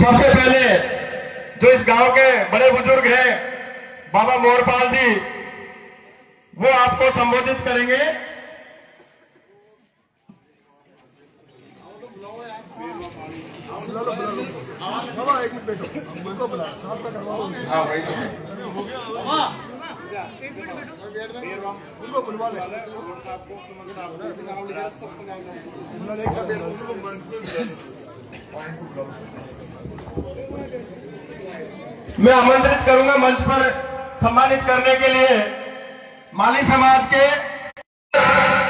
सबसे पहले जो इस गांव के बड़े बुजुर्ग हैं बाबा मोरपाल जी, वो आपको संबोधित करेंगे। हाँ भाई, उनको बुलवा ले। मैं आमंत्रित करूंगा मंच पर सम्मानित करने के लिए माली समाज के,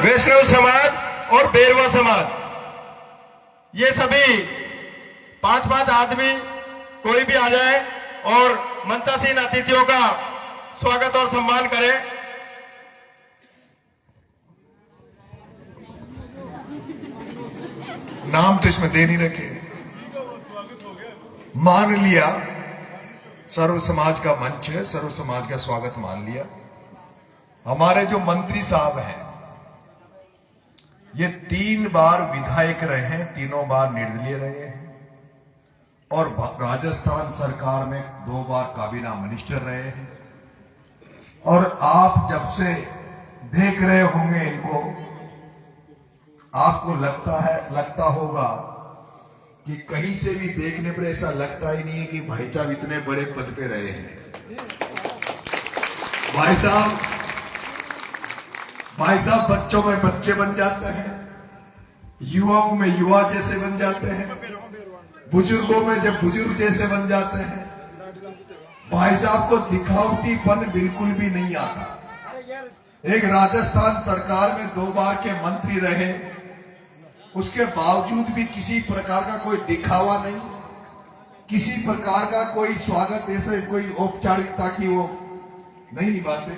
वैष्णव समाज और बेरवा समाज, ये सभी 5-5 आदमी कोई भी आ जाए और मंचासीन अतिथियों का स्वागत और सम्मान करे। नाम तो इसमें दे नहीं रखे, मान लिया। सर्व समाज का मंच है, सर्व समाज का स्वागत मान लिया। हमारे जो मंत्री साहब हैं, ये 3 बार विधायक रहे हैं, तीनों बार निर्दलीय रहे हैं और राजस्थान सरकार में 2 बार काबीना मिनिस्टर रहे हैं। और आप जब से देख रहे होंगे इनको, आपको लगता होगा कि कहीं से भी देखने पर ऐसा लगता ही नहीं है कि भाई साहब इतने बड़े पद पे रहे हैं। भाई साहब बच्चों में बच्चे बन जाते हैं, युवाओं में युवा जैसे बन जाते हैं, बुजुर्गों में जब बुजुर्ग जैसे बन जाते हैं। भाई साहब को दिखावटीपन बिल्कुल भी नहीं आता। एक राजस्थान सरकार में 2 बार के मंत्री रहे, उसके बावजूद भी किसी प्रकार का कोई दिखावा नहीं, किसी प्रकार का कोई स्वागत, ऐसे कोई औपचारिकता की वो नहीं निभाते।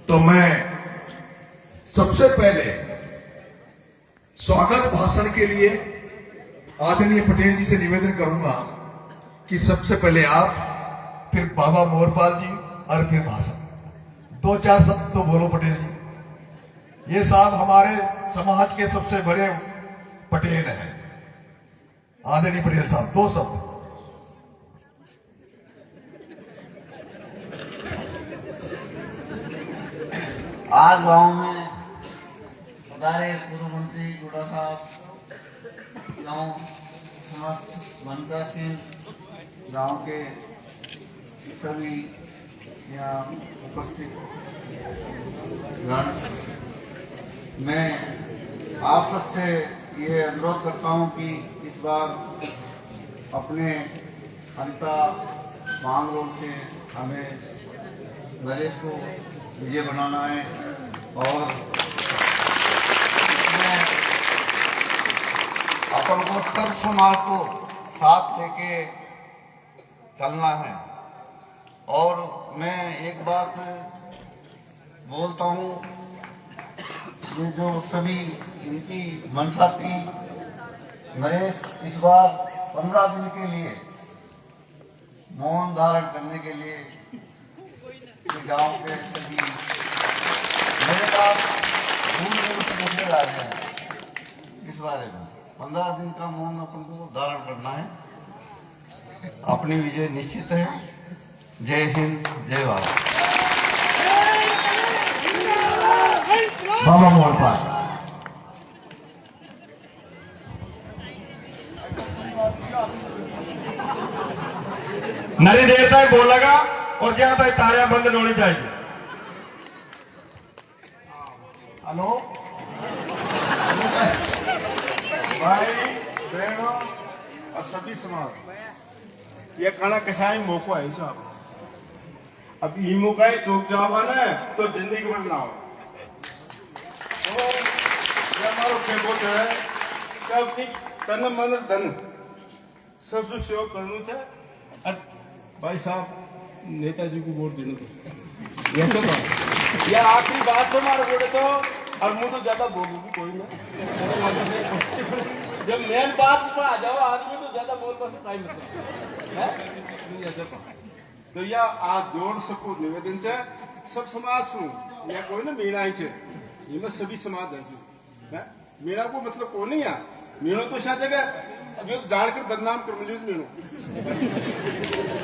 तो मैं सबसे पहले स्वागत भाषण के लिए आदरणीय पटेल जी से निवेदन करूंगा कि सबसे पहले आप, फिर बाबा मोरपाल जी और फिर भाषण। 2-4 शब्द तो बोलो पटेल जी। ये साहब हमारे समाज के सबसे बड़े पटेल हैं, आदरणीय पटेल साहब, 2 शब्द। आज गांव में हमारे पूर्व मंत्री गुड़ा साहब, गांव समस्त मंत्रा सिंह, गांव के सभी यहाँ उपस्थित गण, मैं आप सबसे ये अनुरोध करता हूँ कि इस बार अपने अंता मांगरों से हमें नरेश को विजय बनाना है और अपन को सर्व समाज को साथ लेके चलना है। और मैं एक बात बोलता हूँ, ये जो सभी इनकी मंशा थी, नरेश इस बार 15 दिन के लिए मौन धारण करने के लिए गांव के सभी मेरे पास दूर से मुद्दे आ गए हैं इस बारे में। 15 दिन का मौन अपन को धारण करना है, अपनी विजय निश्चित है। जय हिंद, जय भारत। बाबा मोरपाल। नरी देर तक बोलेगा और जहां तक तारियां बंद होनी चाहिए। हेलो भाई बहनों और सभी समाज, ये खाना कसाई मौको है साहब। अब ई मौका चौक जाओगा ना तो जिंदगी भर ना हो। तो ये हमारा खेल है कि अपनी तन मन धन सब सेवा करना चाहिए। भाई साहब नेताजी को वोट देना तो ये तो ये आखिरी बात तो हमारे बोले तो, और मुझे तो ज्यादा बोलू भी कोई ना। जब मेन बात पर आ जाओ आदमी तो ज्यादा बोल कर टाइम है। तो या आज जोड़ सको निवेदन से सब समाज सु या कोई ना मीणा ही छे, इनमें सभी समाज है। मीणा को मतलब को नहीं है, मीणो तो शायद जगह अब ये तो जानकर बदनाम कर मुझे मीणो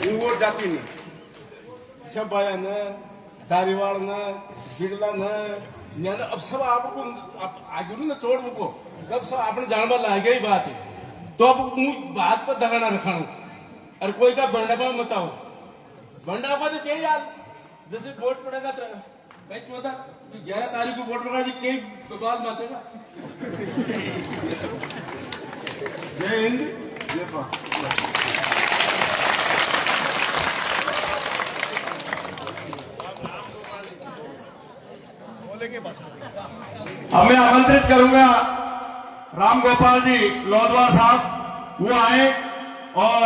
ये वोट जाती नहीं सब बाया न दारीवाल न बिड़ला न यानी अब सब आपको आगे ना छोड़ मुको अब सब आपने जानवर ला गई बात है तो अब बात पर दगाना रखाना और कोई का बंडा मत आओ बंडा तो क्या यार जैसे वोट पड़ेगा तो भाई 11 तारीख को वोट पड़ा जी कई बवाल मातेगा जय हिंद जय भारत। अब मैं आमंत्रित करूंगा राम गोपाल जी लोधवार साहब, वो आए और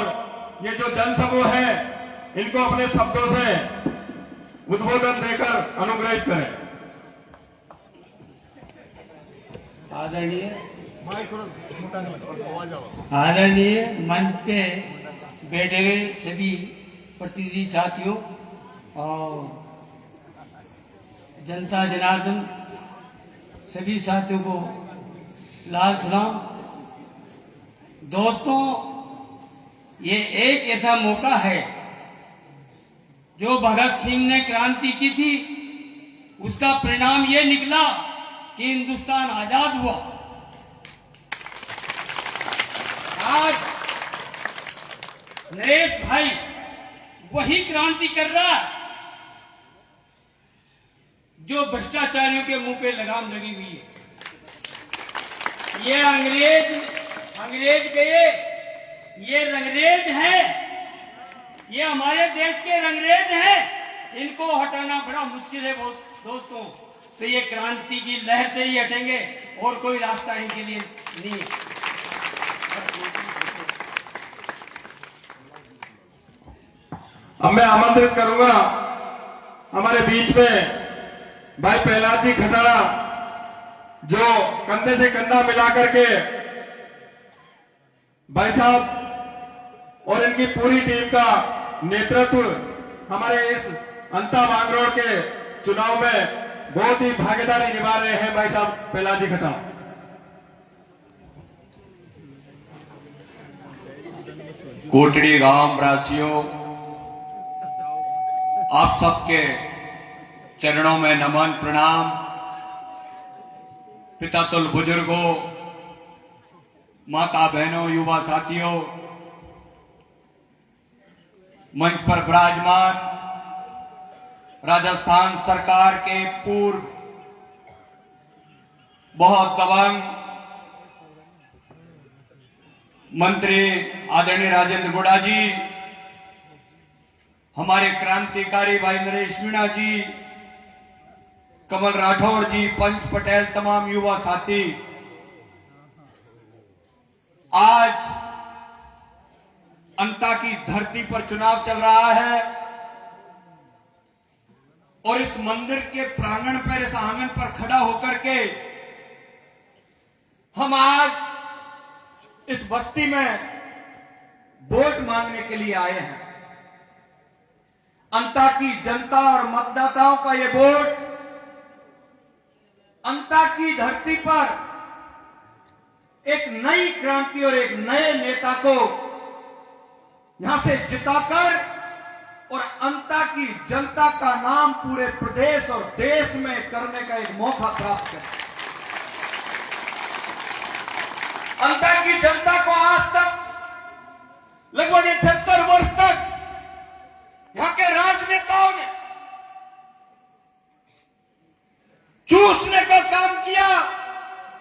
ये जो जनसमूह है इनको अपने शब्दों से उद्बोधन देकर अनुग्रहित करें। आदरणीय मंच पे बैठे हुए सभी प्रतिनिधि साथियों और जनता जनार्दन सभी साथियों को लाल सलाम। दोस्तों, ये एक ऐसा मौका है जो भगत सिंह ने क्रांति की थी, उसका परिणाम ये निकला कि हिंदुस्तान आजाद हुआ। आज नरेश भाई वही क्रांति कर रहा है जो भ्रष्टाचारियों के मुंह पे लगाम लगी हुई है। ये अंग्रेज गए, ये रंगरेज हैं, ये हमारे देश के रंगरेज हैं, इनको हटाना बड़ा मुश्किल है दोस्तों। तो ये क्रांति की लहर से ही हटेंगे और कोई रास्ता इनके लिए नहीं है। अब मैं आमंत्रित करूंगा हमारे बीच में भाई प्रहलाद जी खटारा, जो कंधे से कंधा मिलाकर के भाई साहब और इनकी पूरी टीम का नेतृत्व हमारे इस अंता मांगरोड के चुनाव में बहुत ही भागीदारी निभा रहे हैं। भाई साहब प्रहलाद जी खटारा। कोटड़ी गांव वासियों, आप सबके चरणों में नमन प्रणाम। पिता तुल बुजुर्गों, माता बहनों, युवा साथियों, मंच पर विराजमान राजस्थान सरकार के पूर्व बहुत दबंग मंत्री आदरणीय राजेंद्र गुड़ा जी, हमारे क्रांतिकारी भाई नरेश मीणा जी, कमल राठौर जी, पंच पटेल, तमाम युवा साथी, आज अंता की धरती पर चुनाव चल रहा है और इस मंदिर के प्रांगण पर, इस आंगन पर खड़ा होकर के हम आज इस बस्ती में वोट मांगने के लिए आए हैं। अंता की जनता और मतदाताओं का ये वोट अंता की धरती पर एक नई क्रांति और एक नए नेता को यहां से जिताकर और अंता की जनता का नाम पूरे प्रदेश और देश में करने का एक मौका प्राप्त करें। अंता की जनता को आज तक लगभग 78 वर्ष तक यहां के राजनेताओं ने चूसने का काम किया,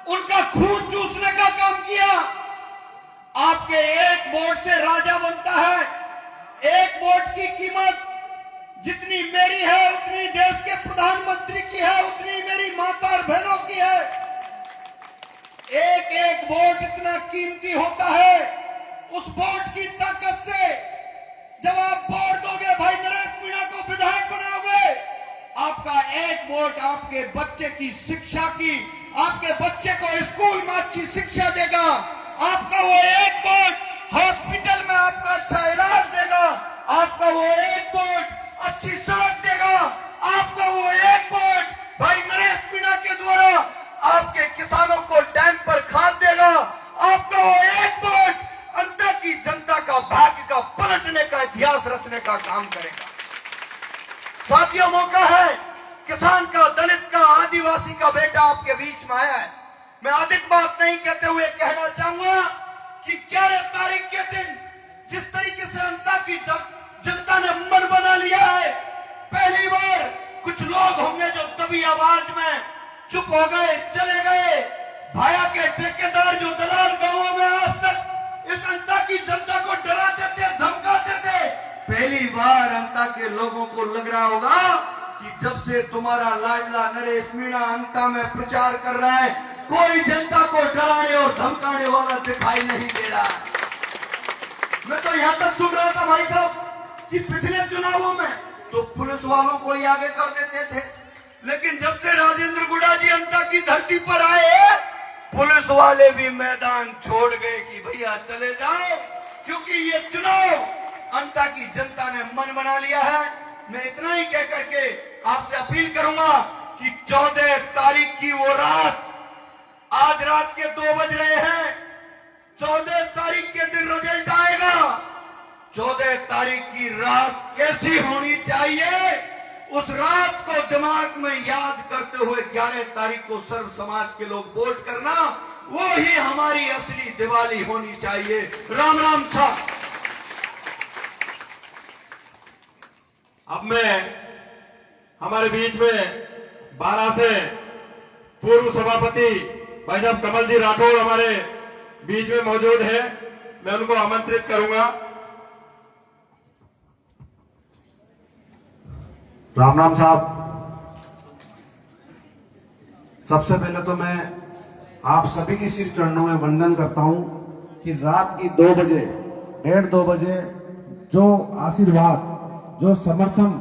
उनका खून चूसने का काम किया। आपके एक वोट से राजा बनता है। एक वोट की कीमत जितनी मेरी है उतनी देश के प्रधानमंत्री की है, उतनी मेरी माता और बहनों की है। एक एक वोट इतना कीमती होता है। उस वोट की ताकत से जब आप वोट दोगे, भाई नरेश मीणा को विधायक बनाओगे, आपका एक वोट आपके बच्चे की शिक्षा की, आपके बच्चे को स्कूल में अच्छी शिक्षा देगा। आपका वो एक वोट हॉस्पिटल में आपका अच्छा इलाज देगा। आपका वो एक वोट अच्छी सड़क देगा। आपका वो एक वोट भाई नरेश मीणा के द्वारा आपके किसानों को टाइम पर खाद देगा। आप का काम करेगा। साथियों, मौका है, किसान का, दलित का, आदिवासी का बेटा आपके बीच में आया है। मैं अधिक बात नहीं कहते हुए कहना चाहूंगा कि 11 तारीख के दिन जिस तरीके से अंता की जनता ने मन बना लिया है, पहली बार कुछ लोग होंगे जो दबी आवाज में चुप हो गए, चले गए। भाया के ठेकेदार जो दलाल गांवों में आज तक इस अंता की जनता को डराते थे, धमकाते थे, पहली बार अंता के लोगों को लग रहा होगा कि जब से तुम्हारा लाडला नरेश मीणा अंता में प्रचार कर रहा है, कोई जनता को डराने और धमकाने वाला दिखाई नहीं दे रहा। मैं तो यहां तक सुन रहा था भाई साहब कि पिछले चुनावों में तो पुलिस वालों को ही आगे कर देते थे, लेकिन जब से राजेंद्र गुड़ा जी अंता की धरती पर आए, पुलिस वाले भी मैदान छोड़ गए कि भैया चले जाओ, क्योंकि ये चुनाव अंता की जनता ने मन बना लिया है। मैं इतना ही कह करके आपसे अपील करूंगा कि 14 तारीख की वो रात, आज रात के 2 बज रहे हैं, 14 तारीख के दिन रिजल्ट आएगा। 14 तारीख की रात कैसी होनी चाहिए, उस रात को दिमाग में याद करते हुए 11 तारीख को सर्व समाज के लोग वोट करना, वो ही हमारी असली दिवाली होनी चाहिए। राम राम साहब। अब मैं हमारे बीच में 12 से पूर्व सभापति भाई साहब कमल जी राठौड़ हमारे बीच में मौजूद है, मैं उनको आमंत्रित करूंगा। राम राम साहब, सबसे पहले तो मैं आप सभी के श्री चरणों में वंदन करता हूं कि रात की 2 बजे, 1:30 बजे जो आशीर्वाद, जो समर्थन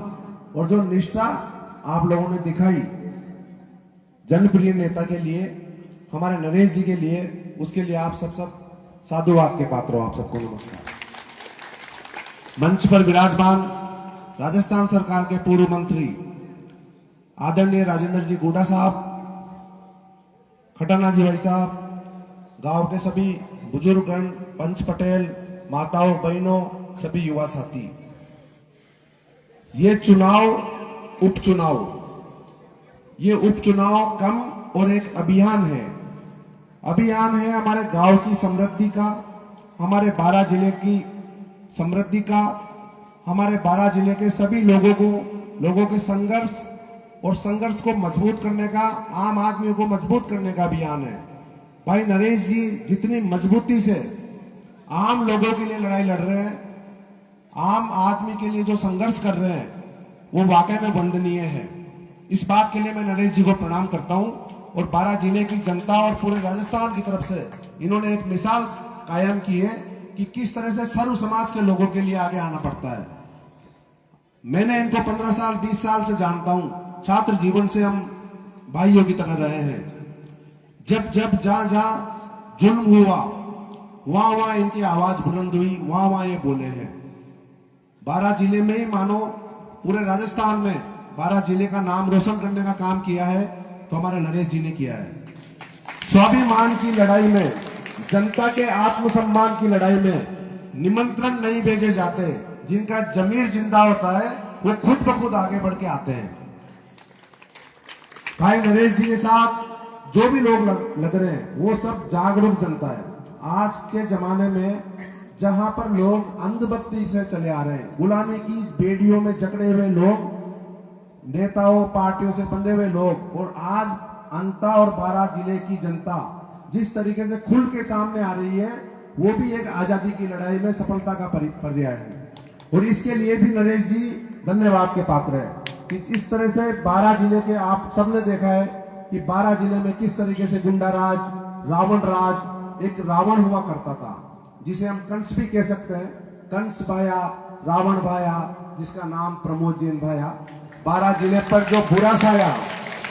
और जो निष्ठा आप लोगों ने दिखाई जनप्रिय नेता के लिए, हमारे नरेश जी के लिए, उसके लिए आप सब साधुवाद के पात्र हो। आप सबको नमस्कार। मंच पर विराजमान राजस्थान सरकार के पूर्व मंत्री आदरणीय राजेंद्र जी गुड़ा साहब, खटाना जी भाई साहब, गांव के सभी बुजुर्गगण, पंच पटेल, माताओं, बहनों, सभी युवा साथी, ये चुनाव, ये उपचुनाव कम और एक अभियान है हमारे गांव की समृद्धि का, हमारे 12 जिले की समृद्धि का, हमारे 12 जिले के सभी लोगों के संघर्ष को मजबूत करने का, आम आदमी को मजबूत करने का अभियान है। भाई नरेश जी जितनी मजबूती से आम लोगों के लिए लड़ाई लड़ रहे हैं, आम आदमी के लिए जो संघर्ष कर रहे हैं, वो वाकई में वंदनीय है। इस बात के लिए मैं नरेश जी को प्रणाम करता हूं और 12 जिले की जनता और पूरे राजस्थान की तरफ से इन्होंने एक मिसाल कायम की है कि किस तरह से सर्व समाज के लोगों के लिए आगे आना पड़ता है। मैंने इनको 15 साल 20 साल से जानता हूं, छात्र जीवन से हम भाइयों की तरह रहे हैं। जब जहां जुल्म हुआ, वहां इनकी आवाज बुलंद हुई, वहां ये बोले हैं। 12 जिले में ही मानो पूरे राजस्थान में 12 जिले का नाम रोशन करने का काम किया है तो हमारे नरेश जी ने किया है। स्वाभिमान की लड़ाई में, जनता के आत्मसम्मान की लड़ाई में निमंत्रण नहीं भेजे जाते, जिनका जमीर जिंदा होता है वो खुद ब खुद आगे बढ़ के आते हैं। भाई नरेश जी के साथ जो भी लोग लग रहे हैं वो सब जागरूक जनता है। आज के जमाने में जहां पर लोग अंधभक्ति से चले आ रहे हैं, गुलामी की बेड़ियों में जकड़े हुए लोग, नेताओं पार्टियों से बंधे हुए लोग, और आज अंता और 12 जिले की जनता जिस तरीके से खुल के सामने आ रही है, वो भी एक आजादी की लड़ाई में सफलता का पर्याय है। और इसके लिए भी नरेश जी धन्यवाद के पात्र है कि इस तरह से 12 जिले के, आप सबने देखा है कि 12 जिले में किस तरीके से गुंडा राज, रावण राज, एक रावण हुआ करता था जिसे हम कंस भी कह सकते हैं, कंस भाया, रावण भाया, जिसका नाम प्रमोद जैन भाया। 12 जिले पर जो बुरा छाया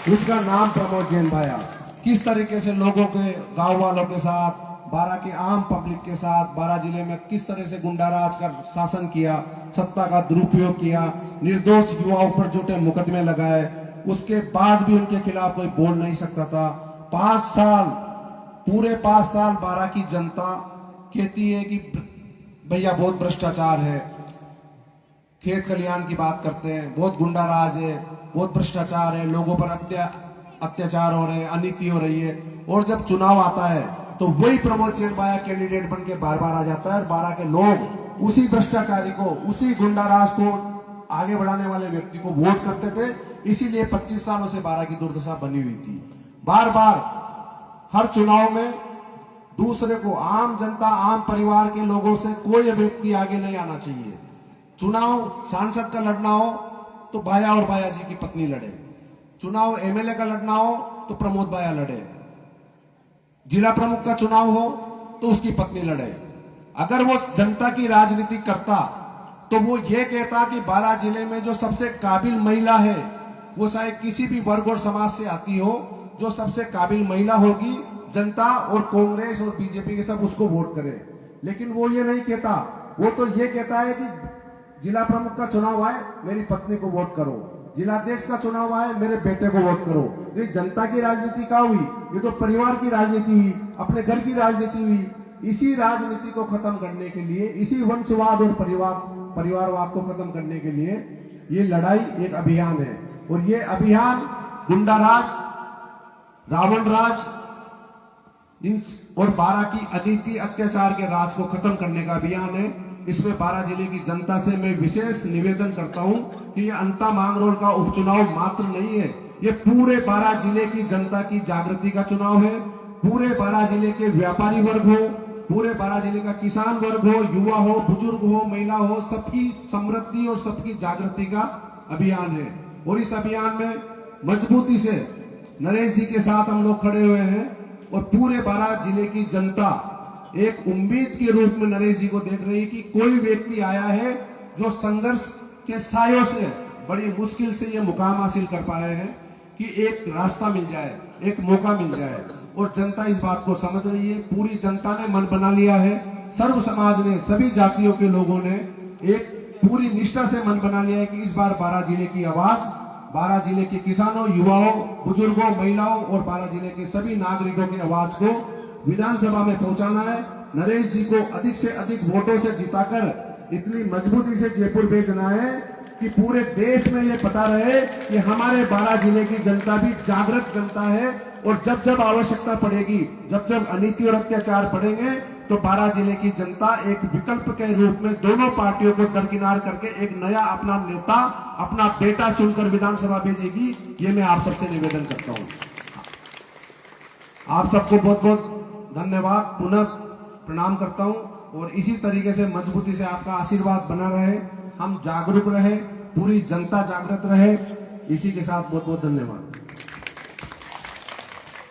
उसका नाम प्रमोद जैन भाया। किस तरीके से लोगों के, गांव वालों के साथ, 12 के आम पब्लिक के साथ 12 जिले में किस तरह से गुंडाराज का शासन किया, सत्ता का दुरुपयोग किया, निर्दोष युवाओं पर झूठे मुकदमे लगाए, उसके बाद भी उनके खिलाफ कोई बोल नहीं सकता था। 5 साल, पूरे 5 साल 12 की जनता कहती है कि भैया बहुत भ्रष्टाचार है, खेत खलिहान की बात करते हैं, बहुत गुंडा राज है, बहुत भ्रष्टाचार है, लोगों पर अत्याचार हो रहे हैं, अनीति हो रही है। और जब चुनाव आता है तो वही प्रमोद चंद बाया कैंडिडेट बन के बार बार आ जाता है और बारह के लोग उसी भ्रष्टाचारी को, उसी गुंडा राज को आगे बढ़ाने वाले व्यक्ति को वोट करते थे। इसीलिए 25 सालों से बारह की दुर्दशा बनी हुई थी। बार बार हर चुनाव में दूसरे को, आम जनता, आम परिवार के लोगों से कोई व्यक्ति आगे नहीं आना चाहिए। चुनाव सांसद का लड़ना हो तो बाया और बाया जी की पत्नी लड़े, चुनाव एमएलए का लड़ना हो तो प्रमोद बाया लड़े, जिला प्रमुख का चुनाव हो तो उसकी पत्नी लड़े। अगर वो जनता की राजनीति करता तो वो ये कहता कि बारां जिले में जो सबसे काबिल महिला है, वो चाहे किसी भी वर्ग और समाज से आती हो, जो सबसे काबिल महिला होगी, जनता और कांग्रेस और बीजेपी के सब उसको वोट करें। लेकिन वो ये नहीं कहता, वो तो ये कहता है कि जिला प्रमुख का चुनाव आए मेरी पत्नी को वोट करो, जिलाध्यक्ष का चुनाव आए मेरे बेटे को वोट करो। ये जनता की राजनीति क्या हुई? ये तो परिवार की राजनीति हुई, अपने घर की राजनीति हुई। इसी राजनीति को खत्म करने के लिए, इसी वंशवाद और परिवारवाद को खत्म करने के लिए ये लड़ाई एक अभियान है। और ये अभियान गुंडा राज, रावण राज और बारां की अनीति, अत्याचार के राज को खत्म करने का अभियान है। इसमें बारां जिले की जनता से मैं विशेष निवेदन करता हूं कि ये अंता मांगरोल का उपचुनाव मात्र नहीं है, ये पूरे बारां जिले की जनता की जागृति का चुनाव है। पूरे बारां जिले के व्यापारी वर्ग हो, पूरे बारां जिले का किसान वर्ग हो, युवा हो, बुजुर्ग हो, महिला हो, सबकी समृद्धि और सबकी जागृति का अभियान है। और इस अभियान में मजबूती से नरेश जी के साथ हम लोग खड़े हुए हैं और पूरे बारां जिले की जनता एक उम्मीद के रूप में नरेश जी को देख रही है कि कोई व्यक्ति आया है जो संघर्ष के सायों से बड़ी मुश्किल से ये मुकाम हासिल कर पाए हैं कि एक रास्ता मिल जाए, एक मौका मिल जाए। और जनता इस बात को समझ रही है, पूरी जनता ने मन बना लिया है, सर्व समाज ने, सभी जातियों के लोगों ने एक पूरी निष्ठा से मन बना लिया है कि इस बार बारां जिले की आवाज, बारां जिले के किसानों, युवाओं, बुजुर्गों, महिलाओं और बारां जिले के सभी नागरिकों की आवाज को विधानसभा में पहुंचाना है। नरेश जी को अधिक से अधिक वोटों से जिताकर इतनी मजबूती से जयपुर भेजना है कि पूरे देश में ये पता रहे कि हमारे बारां जिले की जनता भी जागृत जनता है। और जब जब आवश्यकता पड़ेगी, जब जब अनीति और अत्याचार बढ़ेंगे, तो बारां जिले की जनता एक विकल्प के रूप में दोनों पार्टियों को दरकिनार करके एक नया अपना नेता, अपना बेटा चुनकर विधानसभा भेजेगी। ये मैं आप सबसे निवेदन करता हूं। आप सबको बहुत बहुत धन्यवाद, पुनः प्रणाम करता हूं। और इसी तरीके से मजबूती से आपका आशीर्वाद बना रहे, हम जागरूक रहे, पूरी जनता जागृत रहे। इसी के साथ बहुत बहुत धन्यवाद।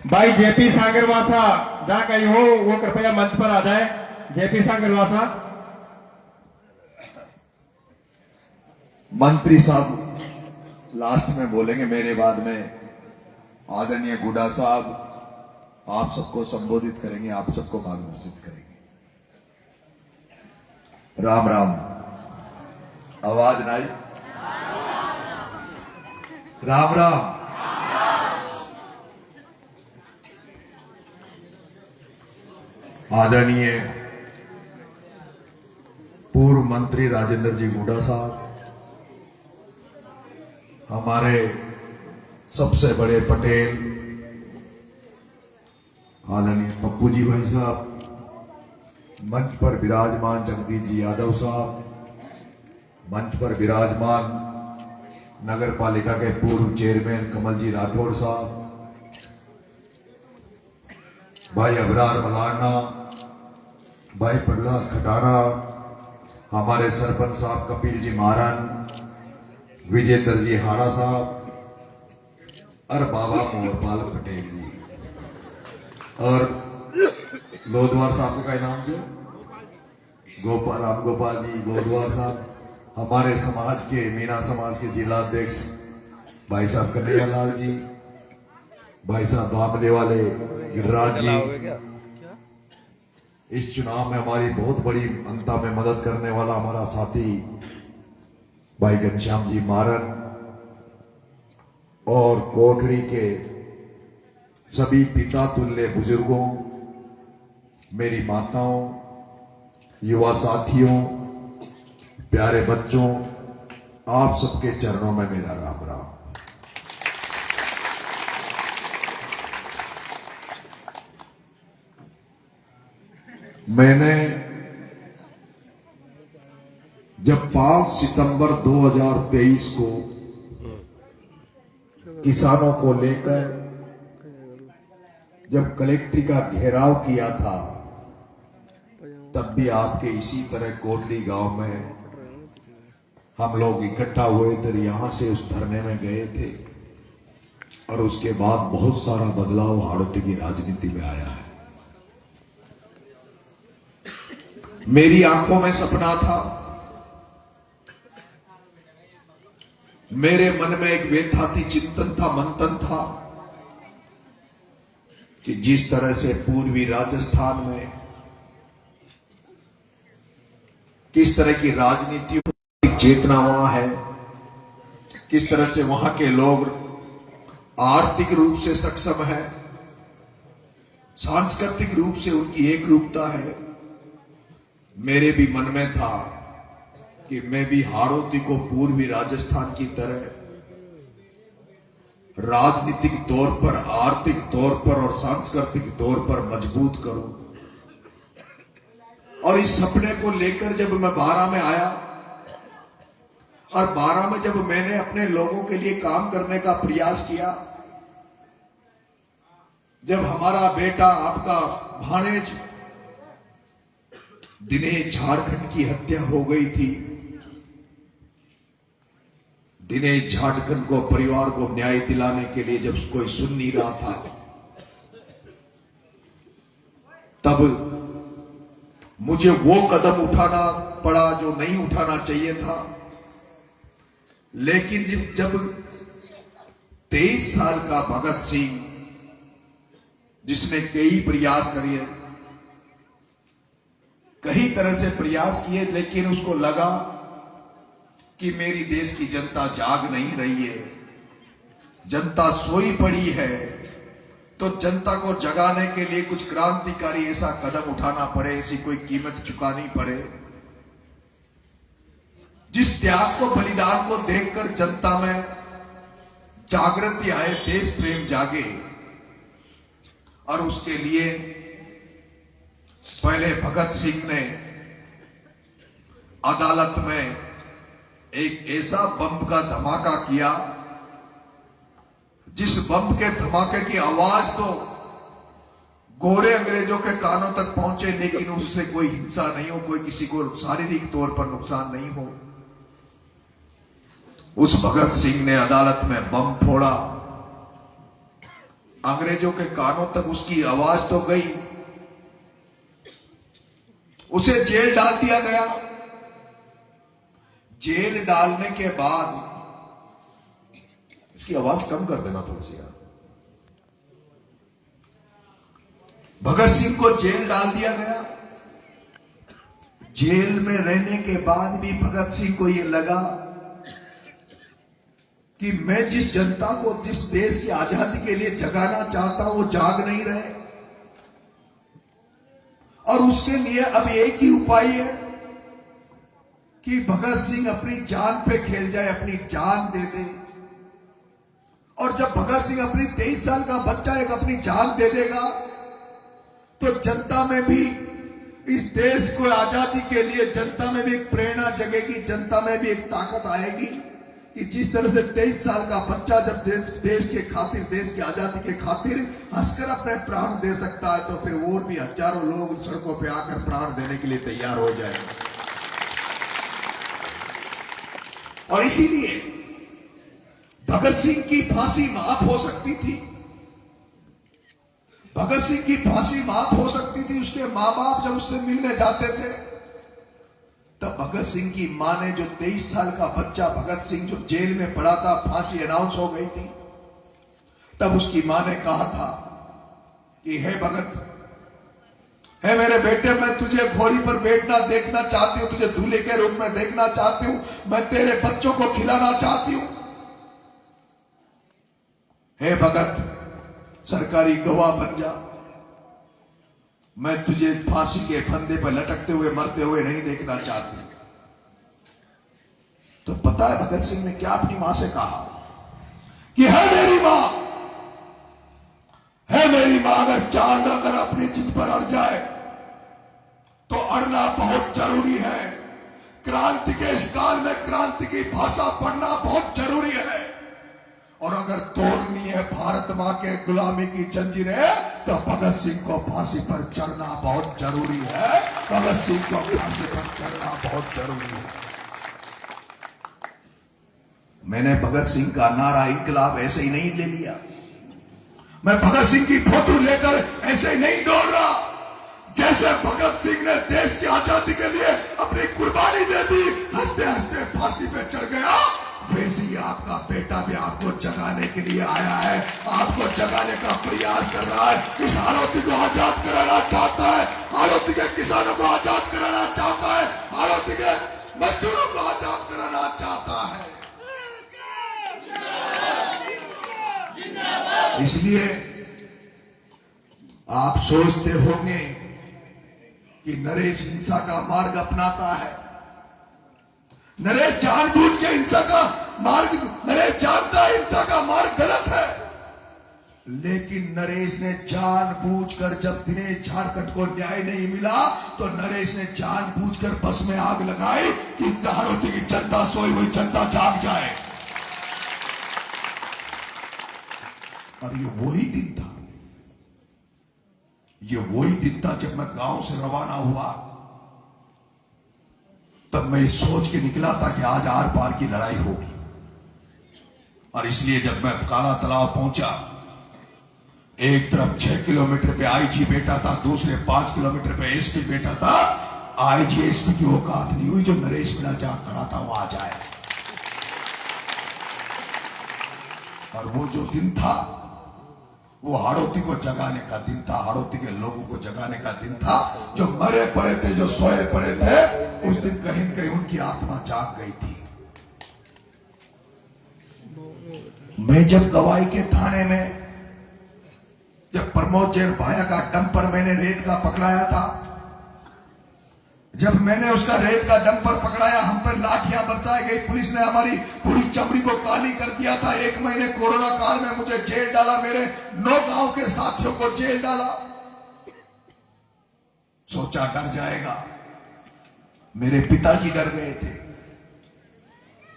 भाई जेपी सांगरवासा जहां कहीं हो वो कृपया मंच पर आ जाए। जेपी सांगरवासा। मंत्री साहब लास्ट में बोलेंगे, मेरे बाद में आदरणीय गुडा साहब आप सबको संबोधित करेंगे, आप सबको मार्गदर्शित करेंगे। राम राम। आवाज नहीं? राम राम। आदरणीय पूर्व मंत्री राजेंद्र जी गुडा साहब, हमारे सबसे बड़े पटेल आदरणीय पप्पू जी भाई साहब, मंच पर विराजमान जगदीश जी यादव साहब, मंच पर विराजमान नगर पालिका के पूर्व चेयरमैन कमल जी राठौड़ साहब, भाई अबरार मलाना, भाई प्रहलाद खटाना, हमारे सरपंच साहब कपिल जी मारन, विजेंद्र जी हाड़ा साहब और बाबा मोहरपाल पटेल जी, और लोधवार साहब का इनाम जो गोपाल राम गोपाल जी लोधवार साहब, हमारे समाज के, मीना समाज के जिला अध्यक्ष भाई साहब कन्हैया लाल जी, भाई साहब बामले वाले गिरिराज जी। इस चुनाव में हमारी बहुत बड़ी अंता में मदद करने वाला हमारा साथी भाई घनश्याम जी मारन और कोटड़ी के सभी पिता तुल्य बुजुर्गों, मेरी माताओं, युवा साथियों, प्यारे बच्चों, आप सबके चरणों में मेरा राम राम। मैंने जब 5 सितंबर 2023 को किसानों को लेकर जब कलेक्ट्री का घेराव किया था, तब भी आपके इसी तरह कोटली गांव में हम लोग इकट्ठा हुए थे, यहां से उस धरने में गए थे और उसके बाद बहुत सारा बदलाव हाड़ौती की राजनीति में आया है। मेरी आंखों में सपना था, मेरे मन में एक व्यथा थी, चिंतन था, मंथन था कि जिस तरह से पूर्वी राजस्थान में किस तरह की राजनीति चेतना वहां है, किस तरह से वहां के लोग आर्थिक रूप से सक्षम है, सांस्कृतिक रूप से उनकी एक रूपता है। मेरे भी मन में था कि मैं भी हाड़ौती को पूर्वी राजस्थान की तरह राजनीतिक तौर पर, आर्थिक तौर पर और सांस्कृतिक तौर पर मजबूत करूं। और इस सपने को लेकर जब मैं 12 में आया और 12 में जब मैंने अपने लोगों के लिए काम करने का प्रयास किया, जब हमारा बेटा, आपका भाणेज दिनेश झारखंड की हत्या हो गई थी, दिनेश झारखंड को, परिवार को न्याय दिलाने के लिए जब कोई सुन नहीं रहा था, तब मुझे वो कदम उठाना पड़ा जो नहीं उठाना चाहिए था। लेकिन जब 23 साल का भगत सिंह, जिसने कई प्रयास किए, कई तरह से प्रयास किए, लेकिन उसको लगा कि मेरी देश की जनता जाग नहीं रही है, जनता सोई पड़ी है, तो जनता को जगाने के लिए कुछ क्रांतिकारी ऐसा कदम उठाना पड़े, ऐसी कोई कीमत चुकानी पड़े जिस त्याग को, बलिदान को देखकर जनता में जागृति आए, देश प्रेम जागे। और उसके लिए पहले भगत सिंह ने अदालत में एक ऐसा बम का धमाका किया, जिस बम के धमाके की आवाज तो गोरे अंग्रेजों के कानों तक पहुंचे, लेकिन उससे कोई हिंसा नहीं हो, कोई किसी को शारीरिक तौर पर नुकसान नहीं हो। उस भगत सिंह ने अदालत में बम फोड़ा, अंग्रेजों के कानों तक उसकी आवाज तो गई, उसे जेल डाल दिया गया। जेल डालने के बाद, इसकी आवाज कम कर देना थोड़ी सी यार, भगत सिंह को जेल डाल दिया गया। जेल में रहने के बाद भी भगत सिंह को यह लगा कि मैं जिस जनता को, जिस देश की आजादी के लिए जगाना चाहता हूं, वो जाग नहीं रहे, और उसके लिए अब एक ही उपाय है कि भगत सिंह अपनी जान पे खेल जाए, अपनी जान दे दे। और जब भगत सिंह अपनी 23 साल का बच्चा एक अपनी जान दे देगा, तो जनता में भी, इस देश को आजादी के लिए जनता में भी एक प्रेरणा जगेगी, जनता में भी एक ताकत आएगी कि जिस तरह से 23 साल का बच्चा जब देश के खातिर, देश की आजादी के खातिर हंसकर अपने प्राण दे सकता है, तो फिर और भी हजारों लोग सड़कों पे आकर प्राण देने के लिए तैयार हो जाएंगे। और इसीलिए भगत सिंह की फांसी माफ हो सकती थी, भगत सिंह की फांसी माफ हो सकती थी। उसके मां बाप जब उससे मिलने जाते थे, तब भगत सिंह की मां ने, जो 23 साल का बच्चा भगत सिंह जो जेल में पड़ा था, फांसी अनाउंस हो गई थी, तब उसकी मां ने कहा था कि हे भगत, है मेरे बेटे, मैं तुझे घोड़ी पर बैठना देखना चाहती हूं, तुझे दूल्हे के रूप में देखना चाहती हूं, मैं तेरे बच्चों को खिलाना चाहती हूं। हे भगत, सरकारी गवाह बन जा, मैं तुझे फांसी के फंदे पर लटकते हुए, मरते हुए नहीं देखना चाहती। तो पता पता है भगत सिंह ने क्या अपनी मां से कहा कि है मेरी मां, है मेरी मां, अगर चांद अगर अपनी जिद पर अड़ जाए तो अड़ना बहुत जरूरी है। क्रांति के इस काल में क्रांति की भाषा पढ़ना बहुत जरूरी है। और अगर तोड़नी है भारत मां के गुलामी की जंजीरें तो भगत सिंह को फांसी पर चढ़ना बहुत जरूरी है। भगत सिंह को फांसी पर चढ़ना बहुत जरूरी है। मैंने भगत सिंह का नारा इंकलाब ऐसे ही नहीं ले लिया। मैं भगत सिंह की फोटो लेकर ऐसे ही नहीं दौड़ रहा। जैसे भगत सिंह ने देश की आजादी के लिए अपनी कुर्बानी दे दी, हंसते हंसते फांसी पे चढ़ गया, वैसे ही आपका बेटा भी आपको जगाने के लिए आया है, आपको जगाने का प्रयास कर रहा है। इस हाड़ौती को आजाद कराना चाहता है, हाड़ौती के किसानों को आजाद कराना चाहता है, हाड़ौती के मजदूरों को आजाद कराना चाहता है। इसलिए आप सोचते होंगे कि नरेश हिंसा का मार्ग अपनाता है। नरेश जानबूझ के हिंसा का मार्ग, नरेश जानता है हिंसा का मार्ग गलत है, लेकिन नरेश ने जानबूझकर, जब दिनेश झारखंड को न्याय नहीं मिला तो नरेश ने जानबूझकर बस में आग लगाई कि हाड़ौती की जनता, सोई हुई जनता जाग जाए। और ये वही दिन था, ये वही दिन था जब मैं गांव से रवाना हुआ, तब मैं सोच के निकला था कि आज आर पार की लड़ाई होगी। और इसलिए जब मैं काला तालाब पहुंचा, एक तरफ 6 किलोमीटर पे आईजी बैठा था, दूसरे 5 किलोमीटर पे एसपी बैठा था। आईजी एसपी की औकात नहीं हुई जो नरेश मीणा जहां खड़ा था वहां जाए। और वो जो दिन था वो हाड़ौती को जगाने का दिन था, हाड़ौती के लोगों को जगाने का दिन था। जो मरे पड़े थे, जो सोए पड़े थे, उस दिन कहीं न कहीं उनकी आत्मा जाग गई थी। मैं जब गवाई के थाने में, जब प्रमोद जैन भाया का डंपर मैंने रेत का पकड़ाया था, जब मैंने उसका रेत का डंपर पकड़ाया, हम पर लाठियां बरसाई गई, पुलिस ने हमारी पूरी चमड़ी को काली कर दिया था। 1 महीने कोरोना काल में मुझे जेल डाला, मेरे 9 गांव के साथियों को जेल डाला। सोचा डर जाएगा, मेरे पिताजी डर गए थे,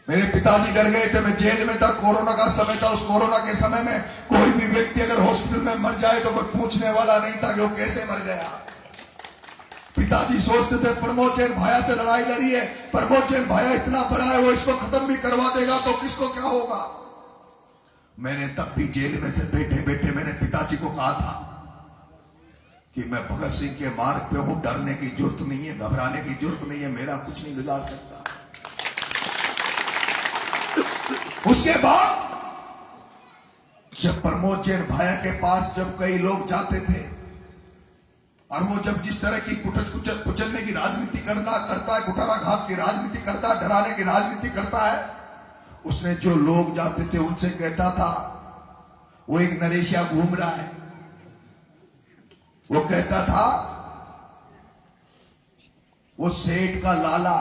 मेरे पिताजी डर गए थे। मैं जेल में था, कोरोना का समय था। उस कोरोना के समय में कोई भी व्यक्ति अगर हॉस्पिटल में मर जाए तो कोई पूछने वाला नहीं था कि वो कैसे मर गया। पिताजी सोचते थे प्रमोद जैन भाया से लड़ाई लड़ी है, प्रमोद जैन भाया इतना बड़ा है, वो इसको खत्म भी करवा देगा तो किसको क्या होगा। मैंने तब भी जेल में से बैठे बैठे मैंने पिताजी को कहा था कि मैं भगत सिंह के मार्ग पे हूं, डरने की जरूरत नहीं है, घबराने की जरूरत नहीं है, मेरा कुछ नहीं बिगाड़ सकता। उसके बाद जब प्रमोद जैन भाया के पास जब कई लोग जाते थे और वो जब जिस तरह की कुचलने की राजनीति करता है, कुटाराघात की राजनीति करता है, डराने की राजनीति करता है, उसने जो लोग जाते थे उनसे कहता था, वो एक नरेशिया घूम रहा है, वो कहता था वो सेठ का लाला,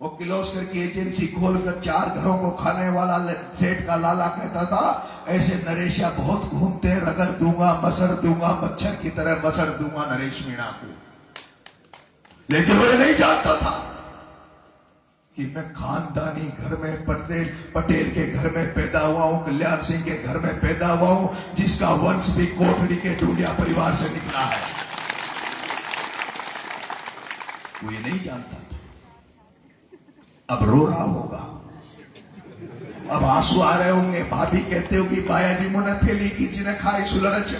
वो किर्लोस्कर की एजेंसी खोलकर 4 घरों को खाने वाला सेठ का लाला कहता था, ऐसे नरेशिया बहुत घूमते हैं, रगड़ दूंगा, मसड़ दूंगा, मच्छर की तरह मसड़ दूंगा नरेश मीणा को। लेकिन वो नहीं जानता था कि मैं खानदानी घर में पटेल के घर में पैदा हुआ हूं, कल्याण सिंह के घर में पैदा हुआ हूं, जिसका वंश भी कोठड़ी के ढूंढिया परिवार से निकला है। वो ये नहीं जानता था। अब रो रहा होगा, अब आंसू आ रहे होंगे। भाभी कहते हो कि बाया जी मुने थेली खींची ने खाई सुलरे छे,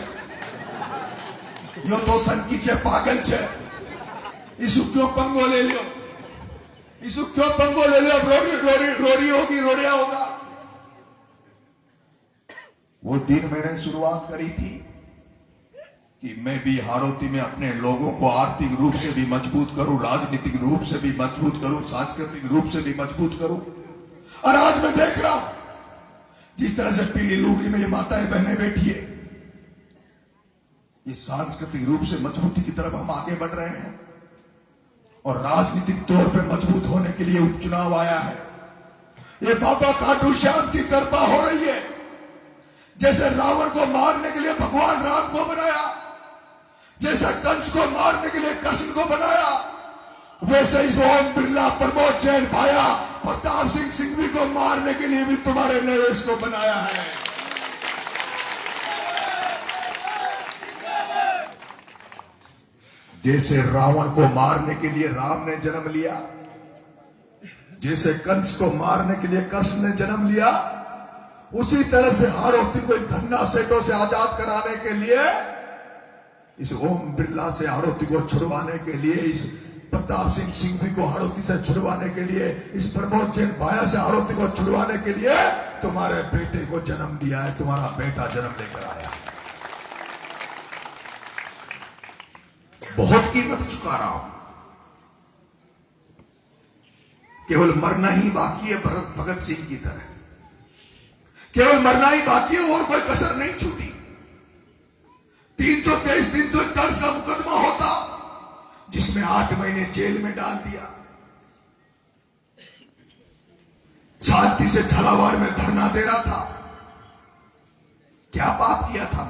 यो तो सनकी छे, पागल छे, इसु क्यों पंगो ले लियो, इसु क्यों पंगो ले लियो, रोरी होगी, रोरिया होगा। वो दिन मैंने शुरुआत करी थी कि मैं भी हाड़ौती में अपने लोगों को आर्थिक रूप से भी मजबूत करूं, राजनीतिक रूप से भी मजबूत करूं, सांस्कृतिक रूप से भी मजबूत करूं। और आज मैं देख रहा हूं जिस तरह से पीली लुगड़ी में ये माताएं बहनें बैठी है, ये सांस्कृतिक रूप से मजबूती की तरफ हम आगे बढ़ रहे हैं। और राजनीतिक तौर पे मजबूत होने के लिए उपचुनाव आया है। ये बाबा खाटू श्याम की कृपा हो रही है। जैसे रावण को मारने के लिए भगवान राम को बनाया, जैसे कंस को मारने के लिए कृष्ण को बनाया, वैसे इस ओम बिरला, प्रमोद जैन भाया, प्रताप सिंह सिंघवी को मारने के लिए भी तुम्हारे नरेश को बनाया है। जैसे रावण को मारने के लिए राम ने जन्म लिया, जैसे कंस को मारने के लिए कृष्ण ने जन्म लिया, उसी तरह से हाड़ौती को धन्ना सेठों से आजाद कराने के लिए, इस ओम बिरला से हाड़ौती को छुड़वाने के लिए, इस प्रताप सिंह सिंघवी को हाड़ौती से छुड़वाने के लिए, इस प्रमोद जैन भाया से हाड़ौती को छुड़वाने के लिए तुम्हारे बेटे को जन्म दिया है। तुम्हारा बेटा जन्म लेकर आया। बहुत कीमत चुका रहा हूं। केवल मरना ही बाकी है भगत सिंह की तरह। केवल मरना ही बाकी है और कोई कसर नहीं छूटी। 323 340 का मुकदमा होता जिसमें 8 महीने जेल में डाल दिया। शांति से झालावाड़ में धरना दे रहा था। क्या पाप किया था?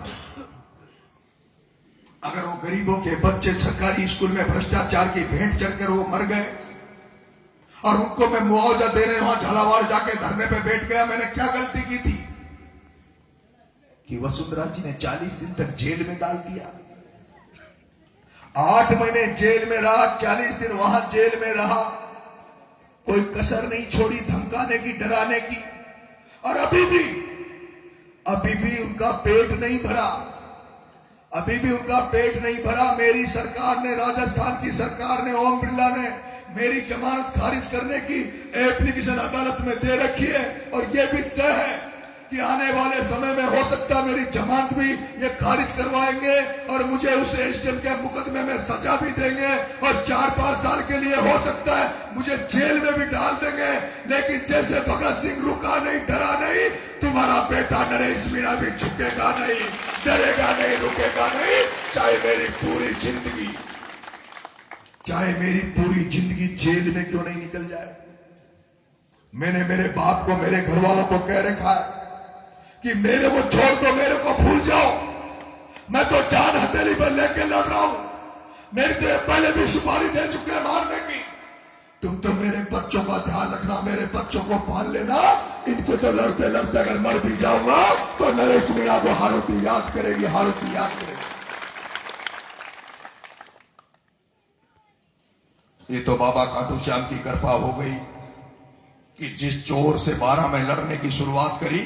अगर वो गरीबों के बच्चे सरकारी स्कूल में भ्रष्टाचार की भेंट चढ़कर वो मर गए और उनको मैं मुआवजा देने वहां झालावाड़ जाके धरने पे बैठ गया, मैंने क्या गलती की थी कि वसुंधरा जी ने 40 दिन तक जेल में डाल दिया? 8 महीने जेल में रहा, 40 दिन वहां जेल में रहा, कोई कसर नहीं छोड़ी धमकाने की, डराने की। और अभी भी उनका पेट नहीं भरा। अभी भी उनका पेट नहीं भरा। मेरी सरकार ने, राजस्थान की सरकार ने, ओम बिरला ने मेरी जमानत खारिज करने की एप्लीकेशन अदालत में दे रखी है और यह भी तय है कि आने वाले समय में हो सकता मेरी जमानत भी ये खारिज करवाएंगे और मुझे उस एसडीएम के मुकदमे में सजा भी देंगे और 4-5 साल के लिए हो सकता है मुझे जेल में भी डाल देंगे। लेकिन जैसे भगत सिंह रुका नहीं, डरा नहीं, तुम्हारा बेटा नरेश मीणा भी झुकेगा नहीं, डरेगा नहीं, रुकेगा नहीं। चाहे मेरी पूरी जिंदगी जेल में क्यों नहीं निकल जाए। मैंने मेरे बाप को, मेरे घर वालों को कह रखा है कि मेरे को छोड़ दो, मेरे को भूल जाओ। मैं तो जान हथेली पर लेके लड़ रहा हूं। मेरे तो पहले भी सुपारी दे चुके हैं मारने की। तुम तो मेरे बच्चों का ध्यान रखना, मेरे बच्चों को पाल लेना। इनसे तो लड़ते लड़ते अगर मर भी जाऊंगा तो नरेश मीणा को हाड़ौती याद करेगी, हाड़ौती याद करेगी। ये तो बाबा खाटू श्याम की कृपा हो गई कि जिस चोर से 12 में लड़ने की शुरुआत करी,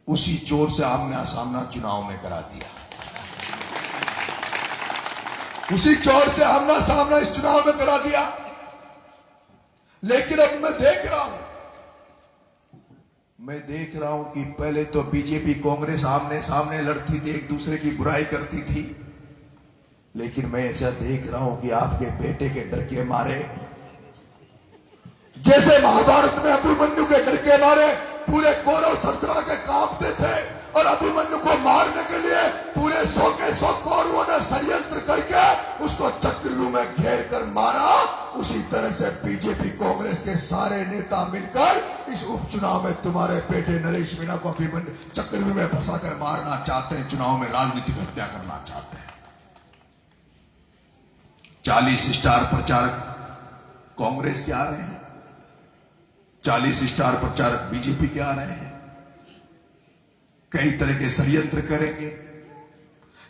उसी चोर से आमना सामना चुनाव में करा दिया। उसी चोर से आमना सामना इस चुनाव में करा दिया। लेकिन अब मैं देख रहा हूं कि पहले तो बीजेपी कांग्रेस आमने सामने लड़ती थी, एक दूसरे की बुराई करती थी। लेकिन मैं ऐसा देख रहा हूं कि आपके बेटे के डर के मारे, जैसे महाभारत में अभिमन्यु के डर के मारे पूरे कौरव थरथरा के कांपते थे और अभिमन्यु को मारने के लिए पूरे 100 के 100 कौरवों ने षड्यंत्र करके उसको चक्रव्यूह में घेर कर मारा। उसी तरह से बीजेपी कांग्रेस के सारे नेता मिलकर इस उपचुनाव में तुम्हारे बेटे नरेश मीणा को अभिमन्यु चक्रव्यूह में फंसाकर मारना चाहते हैं, चुनाव में राजनीतिक हत्या करना चाहते हैं। 40 स्टार प्रचारक कांग्रेस के आ रहे हैं, 40 स्टार प्रचारक बीजेपी के आ रहे हैं। कई तरह के षड्यंत्र करेंगे।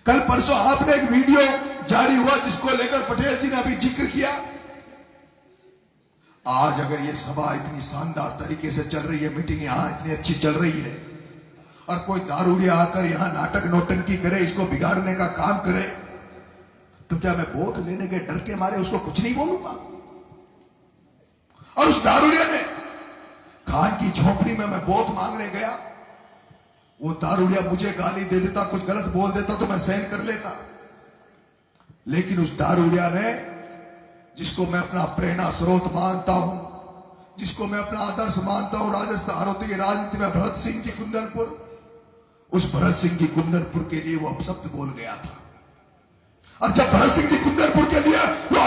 कल परसों आपने एक वीडियो जारी हुआ जिसको लेकर पटेल जी ने अभी जिक्र किया। आज अगर ये सभा इतनी शानदार तरीके से चल रही है, मीटिंग यहां इतनी अच्छी चल रही है और कोई दारूड़िया आकर यहां नाटक नौटंकी करे, इसको बिगाड़ने का काम करे, तो क्या मैं वोट लेने के डर के मारे उसको कुछ नहीं बोलूंगा? और उस दारूड़िया ने खान की झोपड़ी में मैं वोट मांगने गया, वो दारूड़िया मुझे गाली दे देता, कुछ गलत बोल देता तो मैं सहन कर लेता। लेकिन उस दारूड़िया ने, जिसको मैं अपना प्रेरणा स्रोत मानता हूं, जिसको मैं अपना आदर्श मानता हूं राजस्थान हाड़ौती की राजनीति में, भरत सिंह जी कुंदनपुर, उस भरत सिंह जी कुंदनपुर के लिए वो अपशब्द बोल गया था। और जब भरत सिंह जी कुंदनपुर के लिए वो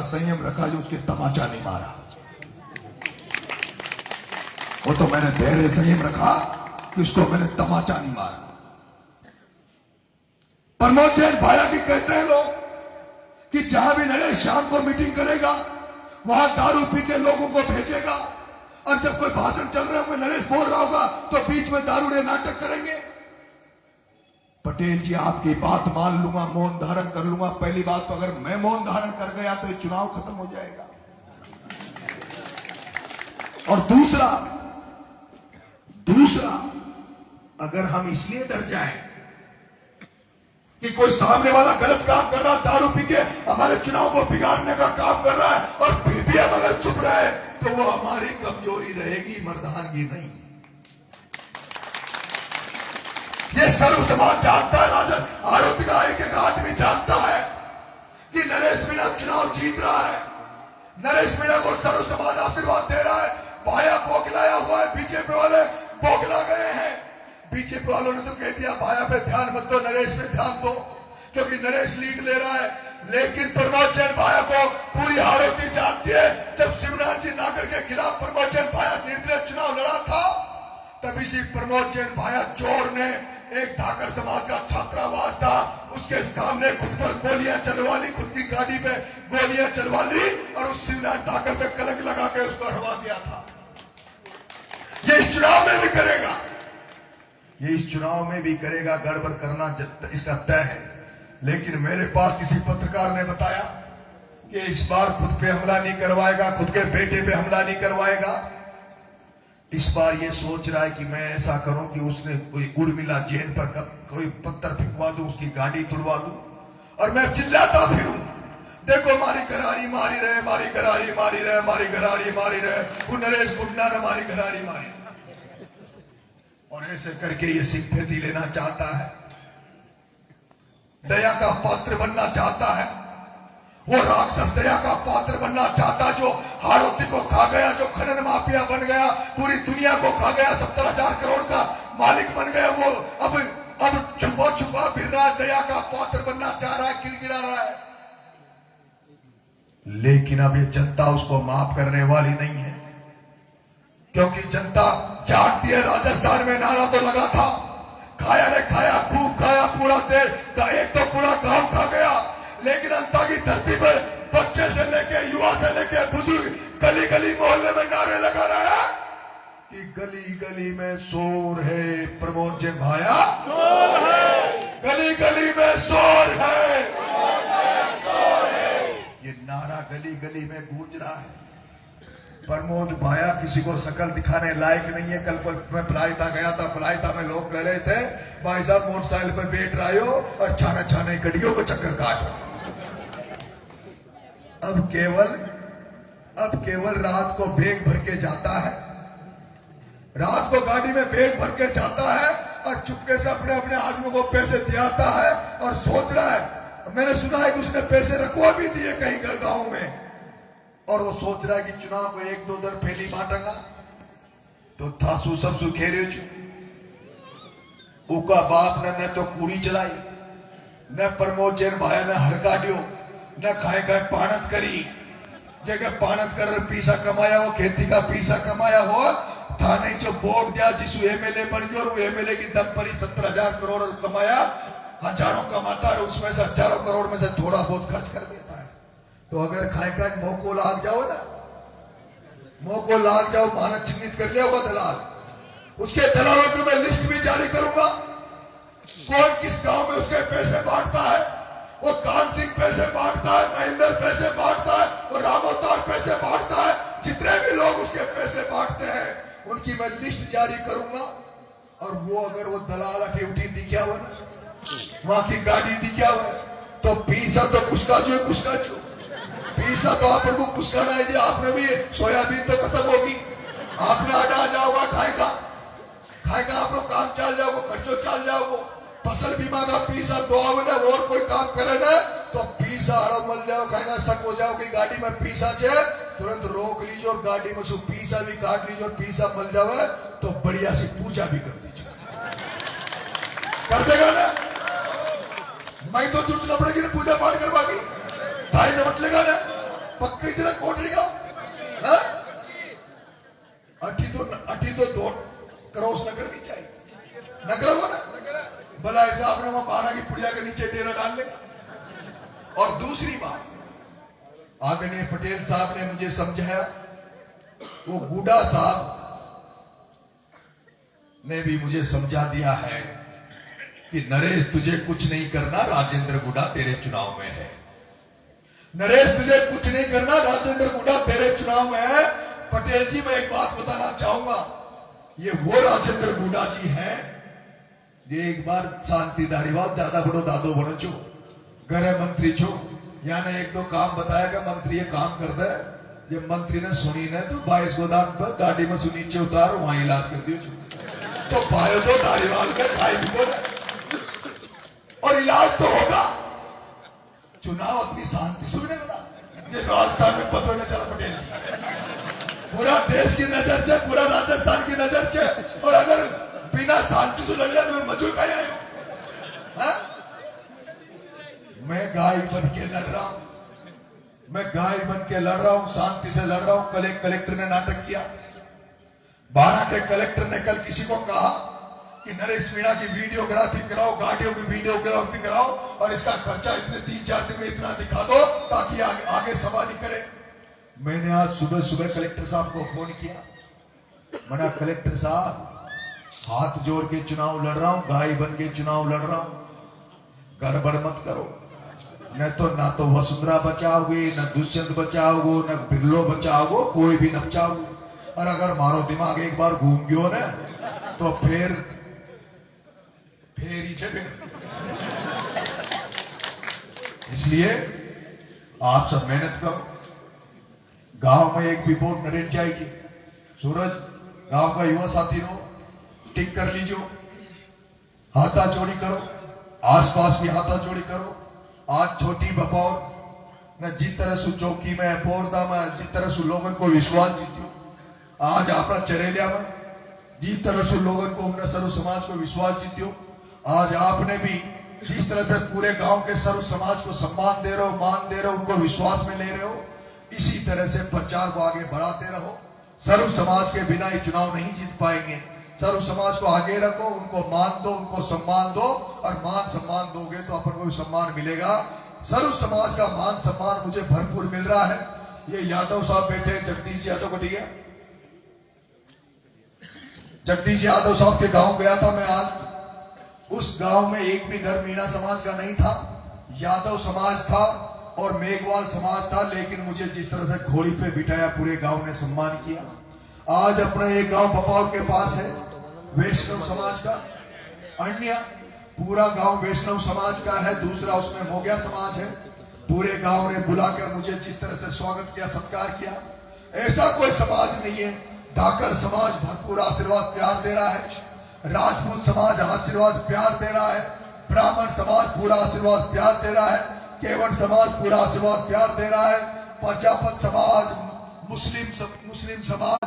संयम रखा जो उसके तमाचा नहीं मारा। वो तो मैंने धैर्य संयम रखा कि उसको मैंने तमाचा नहीं मारा। प्रमोद जैन भाया भी कहते हैं लोग कि जहां भी नरेश शाम को मीटिंग करेगा वहां दारू पी के लोगों को भेजेगा, और जब कोई भाषण चल रहा होगा नरेश बोल रहा होगा तो बीच में दारूड़े नाटक करेंगे। पटेल जी आपकी बात मान लूंगा, मौन धारण कर लूंगा। पहली बात तो अगर मैं मौन धारण कर गया तो ये चुनाव खत्म हो जाएगा, और दूसरा अगर हम इसलिए डर जाएं कि कोई सामने वाला गलत काम कर रहा, दारू पी के हमारे चुनाव को बिगाड़ने का काम कर रहा है, और फिर भी हम अगर चुप रहे तो वो हमारी कमजोरी रहेगी, मर्दानगी नहीं। ये सर्व समाज जानता है, राजद आरोपी का एक आदमी जानता है कि नरेश मीणा चुनाव जीत रहा है। नरेश मीणा को सर्व समाज आशीर्वाद दे रहा है। भाया बौखलाया हुआ है, बीजेपी वाले बौखला गए हैं। बीजेपी वालों ने तो कह दिया भाया पे ध्यान मत दो, नरेश पे ध्यान दो, क्योंकि नरेश लीड ले रहा है। लेकिन प्रमोद जैन भाया को पूरी हारोती जानती है। जब शिवराज जी नागर के खिलाफ प्रमोद जैन भाया निर्दलीय चुनाव लड़ा था, तभी से प्रमोद जैन भाया चोर ने एक धाकर समाज का छात्रावास था, उसके सामने खुद पर गोलियां चलवा ली, खुद की गाड़ी पे गोलियां चलवा ली, और उस शिवराज धाकर पे कलंक लगा के उसको हरवा दिया था। ये इस चुनाव में भी करेगा, ये इस चुनाव में भी करेगा। गड़बड़ करना इसका तय है। लेकिन मेरे पास किसी पत्रकार ने बताया कि इस बार खुद पे हमला नहीं करवाएगा, खुद के बेटे पे हमला नहीं करवाएगा। इस बार ये सोच रहा है कि मैं ऐसा करूं कि उसने कोई उर्मिला जैन पर कोई पत्थर फेंकवा दूं, उसकी गाड़ी तुड़वा दूं, और मैं चिल्लाता फिरूं, देखो मारी घरारी मारी रहे, मारी घरारी मारी रहे, मारी घरारी मारी रहे, वो नरेश बुड्ढा ने मारी घरारी मारी। और ऐसे करके ये सिंपैथी लेना चाहता है, दया का पात्र बनना चाहता है। वो राक्षस दया का पात्र बनना चाहता, जो हाड़ौती को खा गया, जो खनन माफिया बन गया, पूरी दुनिया को खा गया, 70,000 करोड़ का मालिक बन गया। वो अब छुपा छुपा फिर रहा है, दया का पात्र बनना चाह रहा है, गिड़गिड़ा रहा है। लेकिन अब ये जनता उसको माफ करने वाली नहीं है, क्योंकि जनता जानती है। राजस्थान में नारा तो लगा था, खाया रे खाया, खूब खाया, पूरा देश का एक तो पूरा गांव खा गया। लेकिन अंता की धरती पर बच्चे से लेके युवा से लेके बुजुर्ग गली गली मोहल्ले में नारे लगा रहा है कि गली गली में शोर है, प्रमोद जैन भाया शोर है, गली गली में शोर है, ये नारा गली गली में गूंज रहा है। प्रमोद भाया किसी को शकल दिखाने लायक नहीं है। कल मैं पलायता गया था, पलायता में लोग कह रहे थे भाई साहब मोटरसाइकिल पर बैठ रहे हो और छाने छाने गड्डियों को चक्कर काट रहे हो। अब केवल रात को बैग भर के जाता है, रात को गाड़ी में बैग भर के जाता है, और चुपके से अपने अपने आदमियों को पैसे दिलाता है, और सोच रहा है, मैंने सुना है कि उसने पैसे रखवा भी दिए कहीं गांव में, और वो सोच रहा है कि चुनाव को 1-2 दिन पहले बांटेगा तो थासू सबसू खेरे उका बाप ने तो कूड़ी चलाई, न प्रमोद जैन भाया ने हर काटियो, न खाए खाए पानत करी। जगह पानत कर पीसा कमाया हो, खेती का पीसा कमाया हो, था नहीं जो वोट दिया जिसू एमएलए बन गया, और वो एमएलए की दम पर ही 70,000 करोड़ कमाया, हजारों कमाता है, उसमें से हजारों करोड़ में से थोड़ा बहुत खर्च कर देता है। तो अगर खाए खाए मोको लाग जाओ ना, मोको लाग जाओ, मानक चिन्हित कर लिया होगा दलाल, उसके दलालों की मैं लिस्ट भी जारी करूंगा, कौन किस गांव में उसके पैसे बांटता है। वो कान सिंह पैसे बांटता है, महेंद्र पैसे बांटता है, और रामोतार पैसे बांटता है, जितने भी लोग उसके पैसे बांटते हैं उनकी मैं लिस्ट जारी करूंगा। और वो अगर वो दलाल एक्टिविटी दिखा हुआ ना, वहां की गाड़ी दिखा हुआ है, तो पीसा तो कुसका जो पीसा तो आप लोग कुसकाना है जी। आपने भी सोयाबीन तो खत्म होगी, आपने आटा जाओगा खाएगा आप लोग, काम चल जाओगे, खर्चो चल जाओगे। फसल बीमा का पीसा दो ना, और कोई काम करे ना तो पीसा हड़ो मल जाओ, खाएगा शक हो जाओ कि गाड़ी में पीसा है, तुरंत रोक लीजिए और गाड़ी में सु पीसा भी काट लीजिए, और पीसा मल जाओ तो बढ़िया सी पूजा भी कर दीजिए। कर देगा ना, मैं तो जरूरत न पड़ेगी ना पूजा पाठ करवा की, 2.5 मिनट लेगा ना, पक्की जरा कोटड़ी का अठी तो दो क्रॉस न करनी चाहिए, न करोगे ना भला ऐसा आपने वहां 12 की पुड़िया के नीचे डेरा डाल लेगा। और दूसरी बात, आदरणीय पटेल साहब ने मुझे समझाया, वो बूढ़ा साहब ने भी मुझे समझा दिया है कि नरेश तुझे कुछ नहीं करना, राजेंद्र गुडा तेरे चुनाव में है। नरेश तुझे कुछ नहीं करना, राजेंद्र गुडा तेरे चुनाव में है। पटेल जी, मैं एक बात बताना चाहूंगा, ये वो राजेंद्र गुडा जी हैं जो एक बार शांति धारीवाल ज्यादा बड़ो दादो बनो छो, गृह मंत्री छो, यानी एक दो काम बताया कि मंत्री ये काम कर दे, जब मंत्री ने सुनी ने तो 22 गोदाम पर गाड़ी में से नीचे उतार वहां इलाज कर दियो। तो भाई तो धारीवाल का खाई भी बोला और इलाज तो होगा। चुनाव अपनी शांति सुनने वाला जो राजस्थान में पता न चला पटेल जी, पूरा देश की नजर से, पूरा राजस्थान की नजर से, और अगर बिना शांति से लड़ रहा तो मैं मजूर का मैं गाय बन के लड़ रहा हूं, मैं गाय बन के लड़ रहा हूं, शांति से लड़ रहा हूं। कल एक कलेक्टर ने नाटक किया, 12 के कलेक्टर ने कल किसी को कहा कि नरेश मीणा की वीडियोग्राफी कराओ, गाड़ियों की वीडियोग्राफी कराओ और इसका खर्चा इतने 3-4 दिन में इतना दिखा दो ताकि आगे सभा नहीं करे। मैंने आज सुबह सुबह कलेक्टर साहब को फोन किया, मैंने कलेक्टर साहब हाथ जोड़ के चुनाव लड़ रहा हूं, गाय बन के चुनाव लड़ रहा हूं, गड़बड़ मत करो, न तो वसुंधरा बचाओगे, न दुष्यंत बचाओगे, न बिरलो बचाओगे, कोई भी न बचाओगे। और अगर मारो दिमाग एक बार घूम गयो ना तो फिर ही चले। इसलिए आप सब मेहनत करो। गांव में एक भी वोट न रहनी चाहिए। सूरज, गांव का युवा साथी हो, टिक कर लीजिए, हाथा जोड़ी करो, आसपास की हाथा जोड़ी करो। आज छोटी बपौर न जिस तरह से चौकी में पोरदा में जिस तरह से लोगों को विश्वास जीतियो, आज आपका चरेलिया में जिस तरह से लोगों को हमने सर्व समाज को विश्वास जीतियो, आज आपने भी जिस तरह से पूरे गांव के सर्व समाज को सम्मान दे रहे हो, मान दे रहे हो, उनको विश्वास में ले रहे हो, इसी तरह से प्रचार को आगे बढ़ाते रहो। सर्व समाज के बिना ये चुनाव नहीं जीत पाएंगे। सर्व समाज को आगे रखो, उनको मान दो, उनको सम्मान दो, और मान सम्मान दोगे तो अपन को भी सम्मान मिलेगा। सर्व समाज का मान सम्मान मुझे भरपूर मिल रहा है। ये यादव साहब बैठे, जगदीश यादव को, ठीक है, जगदीश यादव साहब के गांव गया था मैं आज। उस गांव में एक भी घर मीणा समाज का नहीं था, यादव समाज था और मेघवाल समाज था, लेकिन मुझे जिस तरह से घोड़ी पे बिठाया, पूरे गांव ने सम्मान किया। आज अपना एक गांव बपाव के पास है वैष्णव समाज का, अन्य पूरा गांव वैष्णव समाज का है, दूसरा उसमें मोगिया समाज है। पूरे गांव ने बुलाकर मुझे जिस तरह से स्वागत किया, सत्कार किया, ऐसा कोई समाज नहीं है। धाकर समाज भरपूर आशीर्वाद प्यार दे रहा है, राजपूत समाज आशीर्वाद प्यार दे रहा है, ब्राह्मण समाज पूरा आशीर्वाद प्यार दे रहा है, केवट समाज पूरा आशीर्वाद प्यार दे रहा है, प्रजापत समाज, मुस्लिम समाज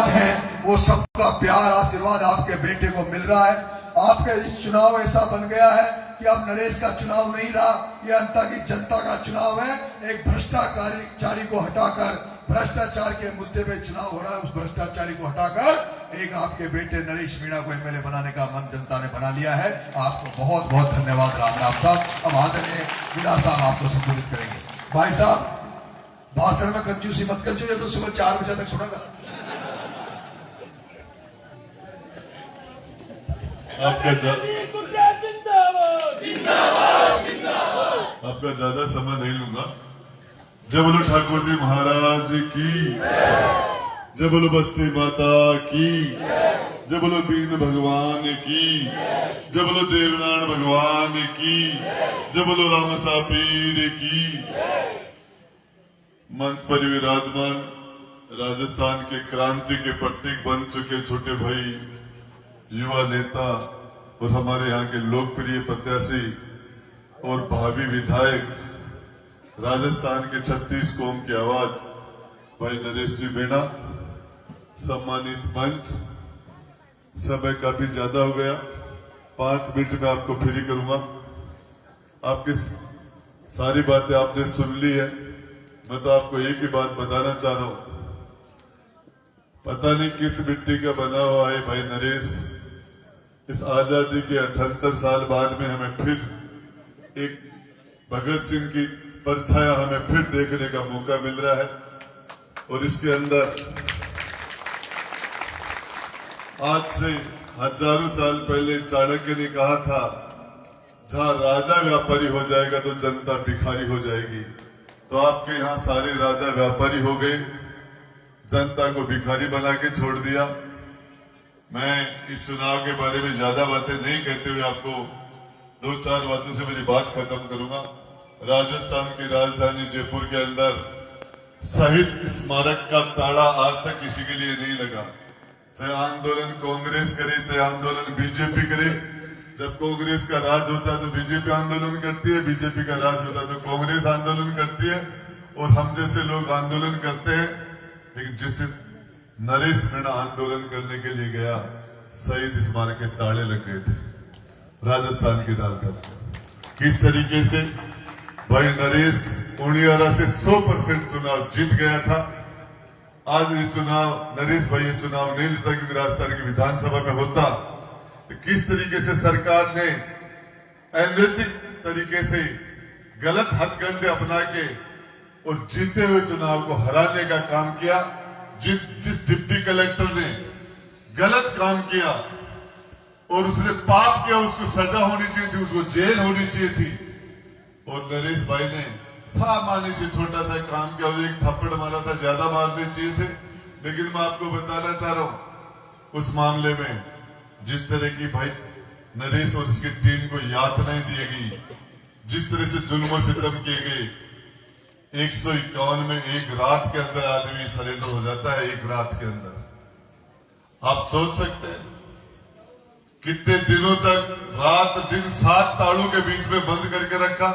है, वो सबका प्यार आशीर्वाद आपके बेटे को मिल रहा है। आपके इस चुनाव ऐसा बन गया है कि अब नरेश का चुनाव नहीं रहा, ये अंता की जनता का चुनाव है। एक भ्रष्टाचारी को हटाकर, भ्रष्टाचार के मुद्दे पे चुनाव हो रहा है, उस भ्रष्टाचारी को हटाकर एक आपके बेटे नरेश मीणा को एमएलए बनाने का मन जनता ने बना लिया है। आपको बहुत बहुत धन्यवाद राम साहब। अब आदरणीय मीणा साहब आपको संबोधित करेंगे। भाई साहब, भाषण में कंजूसी मत कर, जो तो सुबह 4 बजे तक सुनेगा। आपका ज्यादा समय नहीं लूंगा। जय बोलो ठाकुर जी महाराज की, जय बोलो बस्ती माता की, जय बोलो बीन भगवान की, जय बोलो देवनारायण भगवान की, जय बोलो रामसा पीर की। मंच पर विराजमान राजस्थान के क्रांति के प्रतीक बन चुके छोटे भाई, युवा नेता और हमारे यहाँ के लोकप्रिय प्रत्याशी और भावी विधायक, राजस्थान के 36 कौम की आवाज भाई नरेश जी मीणा। सम्मानित मंच, समय काफी ज्यादा हो गया, 5 मिनट में आपको फ्री करूंगा। आपकी सारी बातें आपने सुन ली है। मैं तो आपको एक ही बात बताना चाह रहा हूं, पता नहीं किस मिट्टी का बना हुआ है भाई नरेश, इस आजादी के 78 साल बाद में हमें फिर एक भगत सिंह की परछाया हमें फिर देखने का मौका मिल रहा है। और इसके अंदर आज से हजारों साल पहले चाणक्य ने कहा था, जहां राजा व्यापारी हो जाएगा तो जनता भिखारी हो जाएगी। तो आपके यहां सारे राजा व्यापारी हो गए, जनता को भिखारी बना के छोड़ दिया। मैं इस चुनाव के बारे में ज्यादा बातें नहीं कहते हुए आपको 2-4 बातों से मेरी बात खत्म करूंगा। राजस्थान की राजधानी जयपुर के अंदर शहीद स्मारक का ताला आज तक किसी के लिए नहीं लगा। चाहे आंदोलन कांग्रेस करे, चाहे आंदोलन बीजेपी करे। जब कांग्रेस का राज होता है तो बीजेपी आंदोलन करती है, बीजेपी का राज होता है तो कांग्रेस आंदोलन करती है, और हम जैसे लोग आंदोलन करते हैं। लेकिन जिस दिन नरेश मीणा आंदोलन करने के लिए गया, शहीद स्मारक के ताले लग गए थे राजस्थान की राजधानी। किस तरीके से भाई नरेश उनियारा से 100% चुनाव जीत गया था। आज ये चुनाव नरेश भाई ये चुनाव नहीं लेता क्योंकि राजस्थान की विधानसभा में होता। तो किस तरीके से सरकार ने अनैतिक तरीके से गलत हथकंडे अपना के और जीते हुए चुनाव को हराने का काम किया। जिस डिप्टी कलेक्टर ने गलत काम किया और उसने पाप किया, उसको सजा होनी चाहिए थी, उसको जेल होनी चाहिए थी। और नरेश भाई ने सामान्य से छोटा सा काम किया, एक थप्पड़ मारा था, ज्यादा मारने चाहिए थे। लेकिन मैं आपको बताना चाह रहा हूं, उस मामले में जिस तरह की भाई नरेश और उसकी टीम को यातनाएं दी गई, जिस तरह से जुल्म सितम किए गए, 151 में एक रात के अंदर आदमी सरेंडर हो जाता है। एक रात के अंदर आप सोच सकते हैं कितने दिनों तक रात दिन 7 ताड़ों के बीच में बंद करके रखा,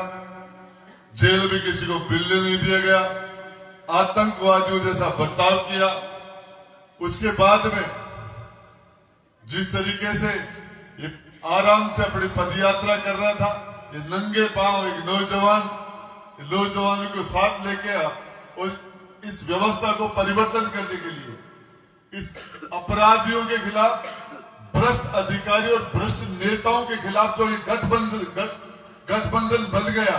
जेल में किसी को मिलने नहीं दिया गया, आतंकवादियों जैसा बर्ताव किया। उसके बाद में जिस तरीके से ये आराम से अपनी पदयात्रा कर रहा था, ये नंगे पांव एक नौजवानों को साथ लेके और इस व्यवस्था को परिवर्तन करने के लिए, इस अपराधियों के खिलाफ, भ्रष्ट अधिकारी और भ्रष्ट नेताओं के खिलाफ जो ये गठबंधन बन गया,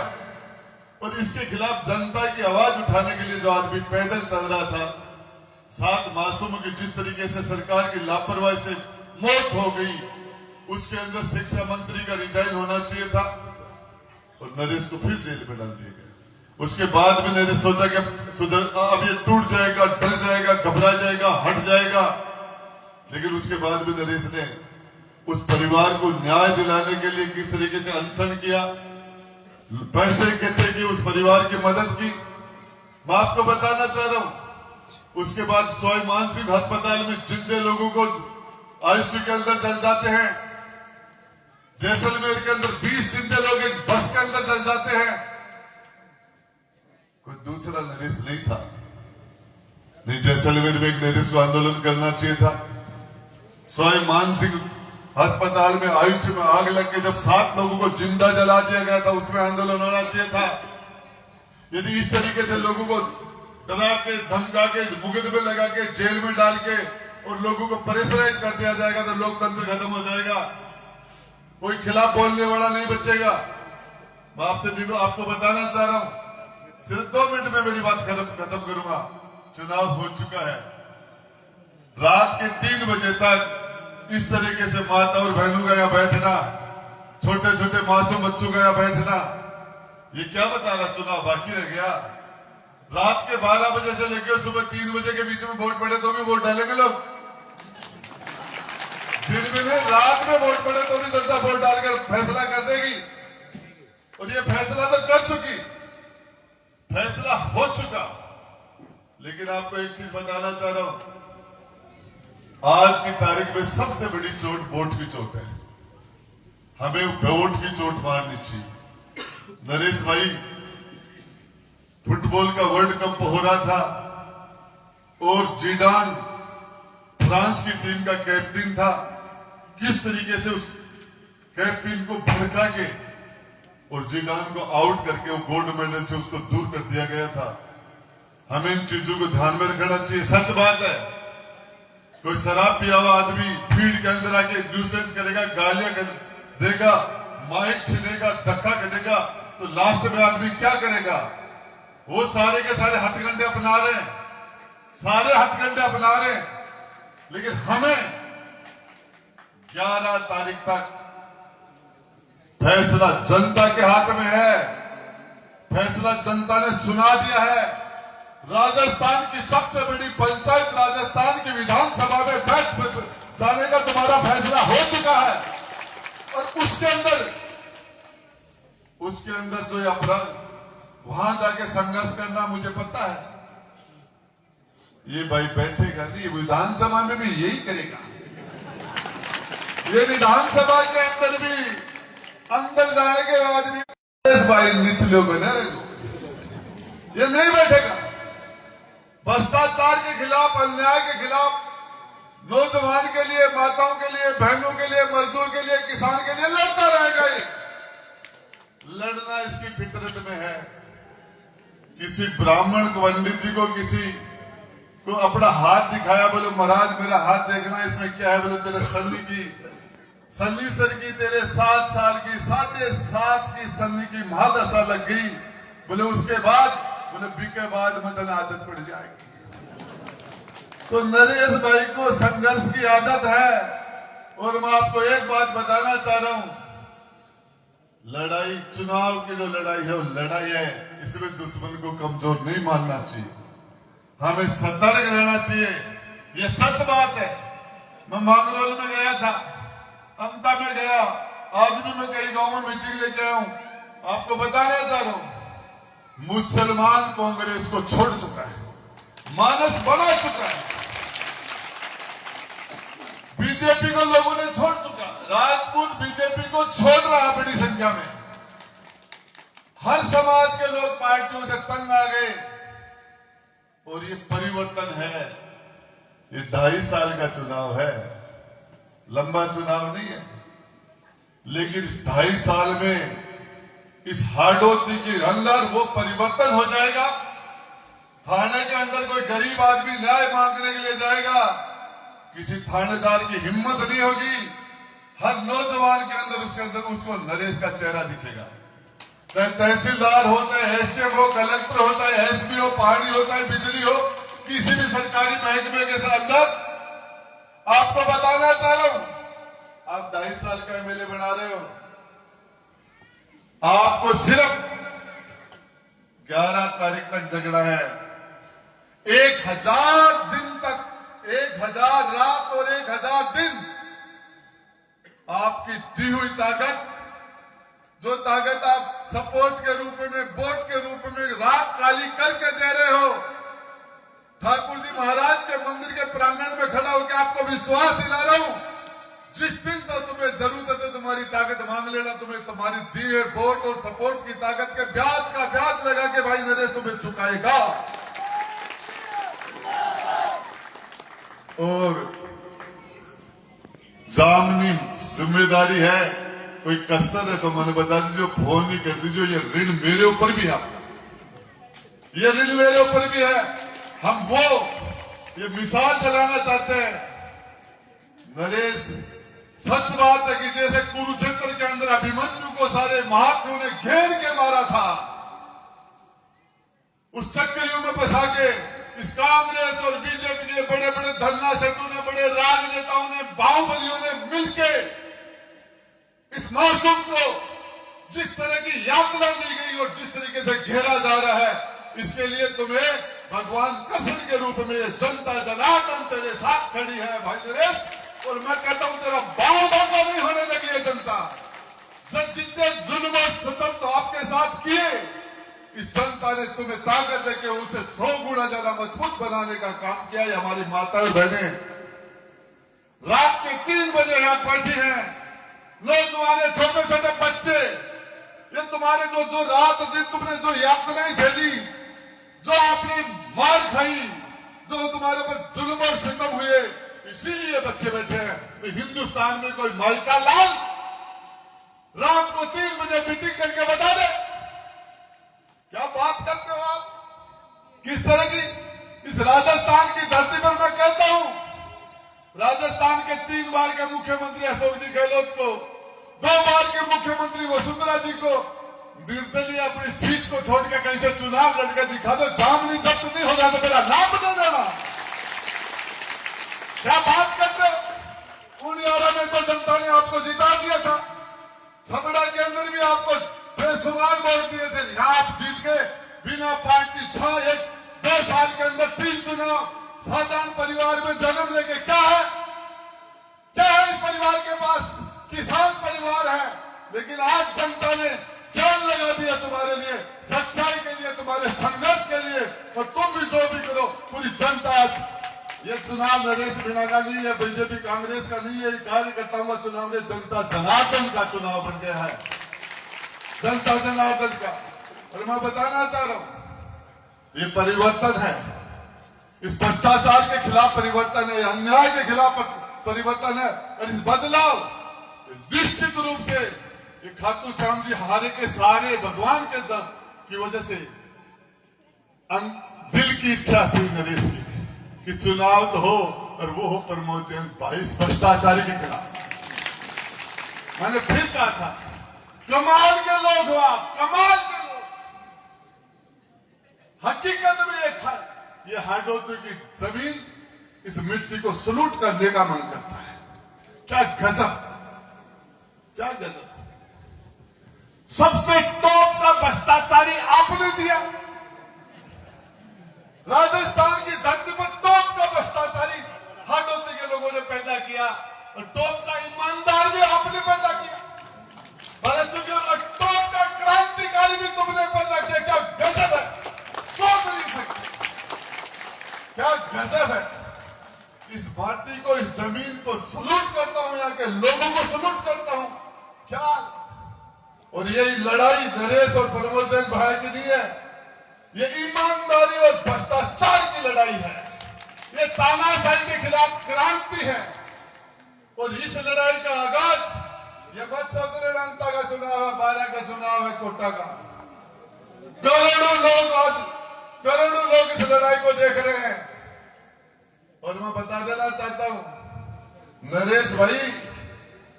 और इसके खिलाफ जनता की आवाज उठाने के लिए जो आदमी पैदल चल रहा था, 7 मासूमों की जिस तरीके से सरकार की लापरवाही से मौत हो गई, उसके अंदर शिक्षा मंत्री का रिजाइन होना चाहिए था और नरेश को फिर जेल में डाल दिया गया। उसके बाद में नरेश सोचा कि अब ये टूट जाएगा, डर जाएगा, घबरा जाएगा, हट जाएगा। लेकिन उसके बाद भी नरेश ने उस परिवार को न्याय दिलाने के लिए किस तरीके से अनशन किया, पैसे इकट्ठे किए, उस परिवार की मदद की। मैं आपको बताना चाह रहा हूं, उसके बाद सवाई मानसिंह अस्पताल में जिंदे लोगों को आईसीयू के अंदर चल जाते हैं। जैसलमेर के अंदर 20 जिंदे लोग एक बस के अंदर चल जाते हैं। कोई दूसरा नरेश नहीं था। नहीं, जैसलमेर में एक नरेश को आंदोलन करना चाहिए था। सवाई मानसिंह अस्पताल में आईसीयू में आग लग के जब 7 लोगों को जिंदा जला दिया गया था, उसमें आंदोलन होना चाहिए था। यदि इस तरीके से लोगों को डरा के, धमका के, मुकदमे लगा के, जेल में डाल के और लोगों को प्रेशराइज कर दिया जाएगा तो लोकतंत्र खत्म हो जाएगा, कोई खिलाफ बोलने वाला नहीं बचेगा। मैं आपको बताना चाह रहा हूं, सिर्फ 2 मिनट में मेरी बात खत्म करूंगा। चुनाव हो चुका है, रात के 3 बजे तक इस तरीके से माता और बहनों का यहाँ बैठना, छोटे छोटे मासूम बच्चों का यहाँ बैठना, ये क्या बता रहा चुनाव बाकी रह गया। रात के 12 बजे से लेकर सुबह 3 बजे के बीच में वोट पड़े तो भी वोट डालेंगे लोग। दिन में नहीं, रात में वोट पड़े तो भी जनता वोट डालकर फैसला कर देगी। और ये फैसला तो कर चुकी, फैसला हो चुका। लेकिन आपको एक चीज बताना चाह रहा हूं, आज की तारीख में सबसे बड़ी चोट वोट की चोट है। हमें वोट की चोट मारनी चाहिए। नरेश भाई, फुटबॉल का वर्ल्ड कप हो रहा था और जिडान फ्रांस की टीम का कैप्टन था। किस तरीके से उस कैप्टन को भड़का के और जिडान को आउट करके वो गोल्ड मेडल से उसको दूर कर दिया गया था। हमें इन चीजों को ध्यान में रखना चाहिए। सच बात है, कोई शराब पिया हुआ आदमी भीड़ के अंदर आके न्यूसेंस करेगा, गालियां देगा, माइक छीनेगा, धक्का देगा, तो लास्ट में आदमी क्या करेगा? वो सारे के सारे हथकंडे अपना रहे हैं, सारे हथकंडे अपना रहे हैं, लेकिन हमें 11 तारीख तक फैसला जनता के हाथ में है। फैसला जनता ने सुना दिया है। राजस्थान की सबसे बड़ी पंचायत राजस्थान की विधानसभा में बैठ जाने का तुम्हारा फैसला हो चुका है, और उसके अंदर जो ये अपराध, वहां जाके संघर्ष करना, मुझे पता है ये भाई बैठेगा नहीं, ये विधानसभा में भी यही करेगा। ये विधानसभा के अंदर भी अंदर जाने के बाद भी इस भाई निचले बने रहेगा, ये नहीं बैठेगा। भ्रष्टाचार के खिलाफ, अन्याय के खिलाफ, नौजवान के लिए, माताओं के लिए, बहनों के लिए, मजदूर के लिए, किसान के लिए लड़ता रहेगा। ये लड़ना इसकी फितरत में है। किसी ब्राह्मण को, पंडित जी को, किसी को अपना हाथ दिखाया, बोले महाराज मेरा हाथ देखना, इसमें क्या है? बोले तेरे सन्नी सर की तेरे 7 साल की, 7.5 की सन्नी की महादशा लग गई। बोले उसके बाद, बोले बीके बाद मदन आदत पड़ जाएगी। तो नरेश भाई को संघर्ष की आदत है, और मैं आपको एक बात बताना चाह रहा हूं, लड़ाई, चुनाव की जो लड़ाई है वो लड़ाई है, इसमें दुश्मन को कमजोर नहीं मानना चाहिए, हमें सतर्क रहना चाहिए। ये सच बात है। मैं मांगरोल में गया था, अंता में गया, आज भी मैं कई गांव में मीटिंग लेके आया हूं। आपको बताना चाह रहा हूं, मुसलमान कांग्रेस को छोड़ चुका है, मानस बना चुका है, बीजेपी को लोगों ने छोड़ चुका, राजपूत बीजेपी को छोड़ रहा है बड़ी संख्या में। हर समाज के लोग पार्टियों से तंग आ गए, और ये परिवर्तन है। ये 2.5 साल का चुनाव है, लंबा चुनाव नहीं है, लेकिन इस 2.5 साल में इस हाड़ौती के अंदर वो परिवर्तन हो जाएगा। थाने के अंदर कोई गरीब आदमी न्याय मांगने के लिए जाएगा, किसी थानेदार की हिम्मत नहीं होगी। हर नौजवान के अंदर, उसके अंदर उसको नरेश का चेहरा दिखेगा, चाहे तहसीलदार हो, चाहे एसडीएम हो, कलेक्टर हो, चाहे एसपी हो, पहाड़ी हो, चाहे बिजली हो, किसी भी सरकारी महकमे के अंदर। आपको बताना चाह रहा हूं, आप 2.5 साल का एमएलए बना रहे हो, आपको सिर्फ 11 तारीख तक झगड़ा है। 1000 दिन तक, 1000 रात और 1000 दिन आपकी दी हुई ताकत, जो ताकत आप सपोर्ट के रूप में, वोट के रूप में रात काली करके दे रहे हो, ठाकुर जी महाराज के मंदिर के प्रांगण में खड़ा होकर आपको विश्वास दिला रहा हूं, जिस दिन तो तुम्हें जरूरत है तुम्हारी ताकत मांग लेना, तुम्हें तुम्हारी दी हुई वोट और सपोर्ट की ताकत के ब्याज का ब्याज लगा के भाई नरेश तुम्हें चुकाएगा। और सामनी जिम्मेदारी है, कोई कसर है तो मैंने बता दीजिए, फोन नहीं कर दीजिए, ये ऋण मेरे ऊपर भी है आपका, ये ऋण मेरे ऊपर भी है। हम वो ये मिसाल चलाना चाहते हैं। नरेश, सच बात है कि जैसे कुरुक्षेत्र के अंदर अभिमन्यु को सारे महात्माओं ने घेर के मारा था, उस चक्करियों में फंसा के इस कांग्रेस और बीजेपी के बड़े बड़े धन्ना सेठों ने, बड़े राजनेताओं ने, बाहुबलियों ने मिलकर इस मासूम को जिस तरह की यातना दी गई और जिस तरीके से घेरा जा रहा है, इसके लिए तुम्हें भगवान कृष्ण के रूप में ये जनता जनार्दन तेरे साथ खड़ी है भाई नरेश। और मैं कहता हूं तेरा बाल बाका नहीं होने लगी है जनता। जितने जुल्म और सितम तो आपके साथ किए, इस जनता ने तुम्हें ताकत देके उसे 100 गुना ज्यादा मजबूत बनाने का काम किया है। हमारी माताएं बहनें रात के 3 बजे यहां बैठी हैं, नौजवान, छोटे छोटे बच्चे, ये तुम्हारे जो रात दिन तुमने जो यातनाएं झेली, जो आपने मार खाई, जो तुम्हारे पर जुल्म और सितम हुए, इसीलिए बच्चे बैठे हैं। तो हिंदुस्तान में कोई माइका लाल रात को 3 बजे मीटिंग करके बता दे, क्या बात करते हो आप, किस तरह की अशोक जी गहलोत को, 2 बार के मुख्यमंत्री वसुंधरा जी को निर्दलीय अपनी सीट को छोड़ के कहीं से चुनाव लड़के दिखा दो, जामनी जब्त नहीं हो जाता, मेरा नाम बदल देना। क्या बात करते हो? उनियारा में तो जनता ने आपको जिता दिया था, छबड़ा के अंदर भी आपको बेशुमार वोट दिए थे, यहाँ आप जीत गए बिना पार्टी 2 साल के अंदर 3 चुनाव, साधारण परिवार में जन्म लेके। क्या है इस परिवार के पास? किसान परिवार है, लेकिन आज जनता ने जान लगा दिया तुम्हारे लिए, सच्चाई के लिए, तुम्हारे संघर्ष के लिए, और तुम भी जो भी करो, पूरी जनता आज ये चुनाव नरेश मीणा का नहीं है, बीजेपी कांग्रेस का नहीं है, कार्यकर्ताओं का चुनाव नहीं, जनता जनार्दन का चुनाव बन गया है, जनता जनार्दन का। और मैं बताना चाह रहा हूं, ये परिवर्तन है, इस भ्रष्टाचार के खिलाफ परिवर्तन है, अन्याय के खिलाफ परिवर्तन है, और इस बदलाव निश्चित रूप से ये खाटू श्याम जी हारे के सहारे, भगवान के दर की वजह से दिल की इच्छा थी नरेश की कि चुनाव तो हो, और वो हो प्रमोद जैन भाई इस भ्रष्टाचारी के खिलाफ। मैंने फिर कहा था, कमाल के लोग हो आप, कमाल के लोग। हकीकत में ये हाडोती की जमीन, इस मिट्टी को सलूट करने का मन करता है। क्या गजब, क्या गजब। सबसे टॉप का भ्रष्टाचारी आपने दिया, राजस्थान की धरती पर टॉप का भ्रष्टाचारी हाडोती के लोगों ने पैदा किया, और टॉप का ईमानदार भी आपने पैदा किया, और टॉप का क्रांतिकारी भी तुमने पैदा किया। क्या गजब है, सोच नहीं सकते, क्या गजब है। इस भारती को, इस जमीन को सलूट करता हूं, यहाँ के लोगों को सलूट करता हूं। क्या, और यही लड़ाई नरेश और प्रमोद जैन भाई की नहीं है, ये ईमानदारी और भ्रष्टाचार की लड़ाई है, ये तानाशाही के खिलाफ क्रांति है। और इस लड़ाई का आगाज, ये मत सोच रहे अंता का चुनाव है, 12 का चुनाव है, कोटा का। करोड़ों लोग इस लड़ाई को देख रहे हैं। और मैं बता देना चाहता हूं, नरेश भाई,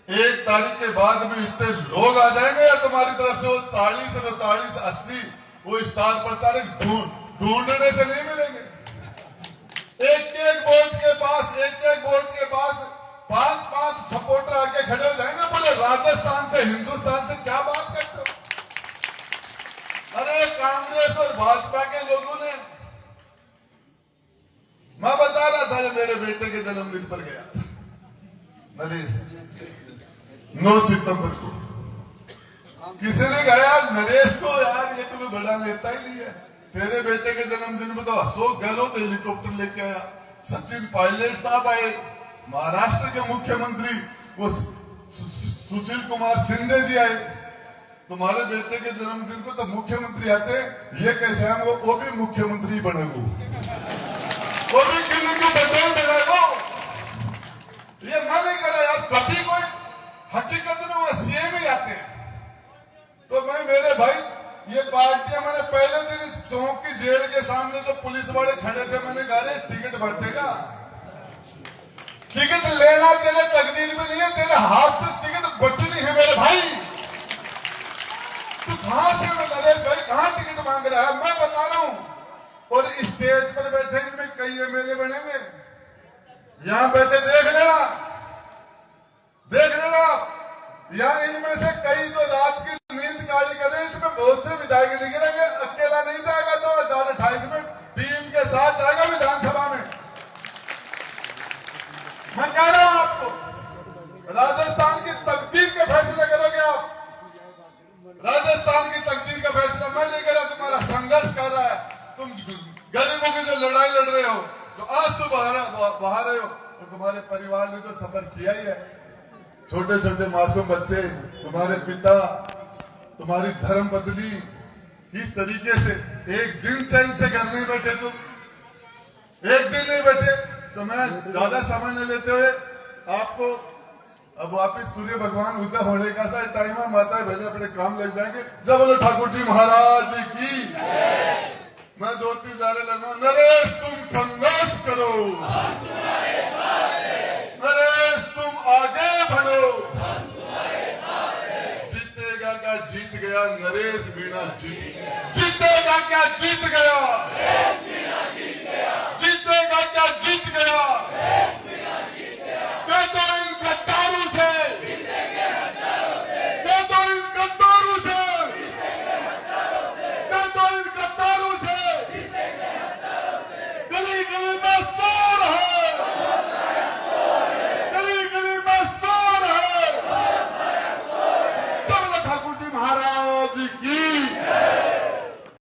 1 तारीख के बाद में इतने लोग आ जाएंगे या तुम्हारी तरफ से वो 40 80 वो स्टार प्रचारक ढूंढने से नहीं मिलेंगे। एक वोट के पास 5 सपोर्टर आके खड़े हो जाएंगे, बोले राजस्थान से, हिंदुस्तान से क्या बात करते हो। अरे कांग्रेस और भाजपा के लोगों ने, मैं बता रहा था जब मेरे बेटे के जन्मदिन पर गया था नरेश, 9 सितंबर को, किसी ने कहा नरेश को, यार ये तुम्हें बड़ा नेता ही नहीं है, तेरे बेटे के जन्मदिन में तो अशोक गहलोत हेलीकॉप्टर लेके आया, सचिन पायलट साहब आए, महाराष्ट्र के मुख्यमंत्री वो सुशील कुमार शिंदे जी आए, तुम्हारे बेटे के जन्मदिन पर तो मुख्यमंत्री आते, ये कैसे हम वो भी मुख्यमंत्री बनेगो, वो भी किले को बदल देगा। ये मैं नहीं करा यार, कभी कोई हकीकत में वो सीएम ही आते हैं। तो मैं, मेरे भाई, ये पार्टियां, मैंने पहले दिन चौक की जेल के सामने जो पुलिस वाले खड़े थे, मैंने कहा टिकट भरतेगा, टिकट लेना तेरे तकदीर में नहीं है, तेरे हाथ से टिकट बचनी है मेरे भाई। तू कहां से, नरेश भाई कहां टिकट मांग रहा है, मैं बता रहा हूं। और स्टेज पर बैठे इनमें कई एमएलए बने हुए, यहां बैठे देख लेना, यहां इनमें से कई तो रात की नींद काली करें, इसमें बहुत से विधायक निकलेंगे, अकेला नहीं जाएगा, 2028 में टीम के साथ जाएगा विधानसभा में। मैं कह रहा हूं आपको, राजस्थान की तकदीर के फैसले करोगे आप, राजस्थान की तकदीर का फैसला मैं नहीं कर रहा, तुम्हारा संघर्ष कर रहा है, तुम गरीबों की जो लड़ाई लड़ रहे हो, जो आंसू बहा रहे हो, और तुम्हारे परिवार ने तो सफर किया ही है, छोटे छोटे मासूम बच्चे, तुम्हारे पिता, तुम्हारी धर्म पत्नी, किस तरीके से एक दिन चैन से घर नहीं बैठे, तुम एक दिन नहीं बैठे। तो मैं ज्यादा समय नहीं लेते हुए आपको अब वापिस सूर्य भगवान उदय होने का सा टाइम है, माता भैया अपने काम लग जाएंगे। जब बोलो ठाकुर जी महाराज की, मैं 2-3 गाने लगा, नरेश तुम संघर्ष करो, नरेश तुम आगे बढ़ो। जीतेगा क्या जीत गया, नरेश मीणा जीतेगा क्या जीत गया।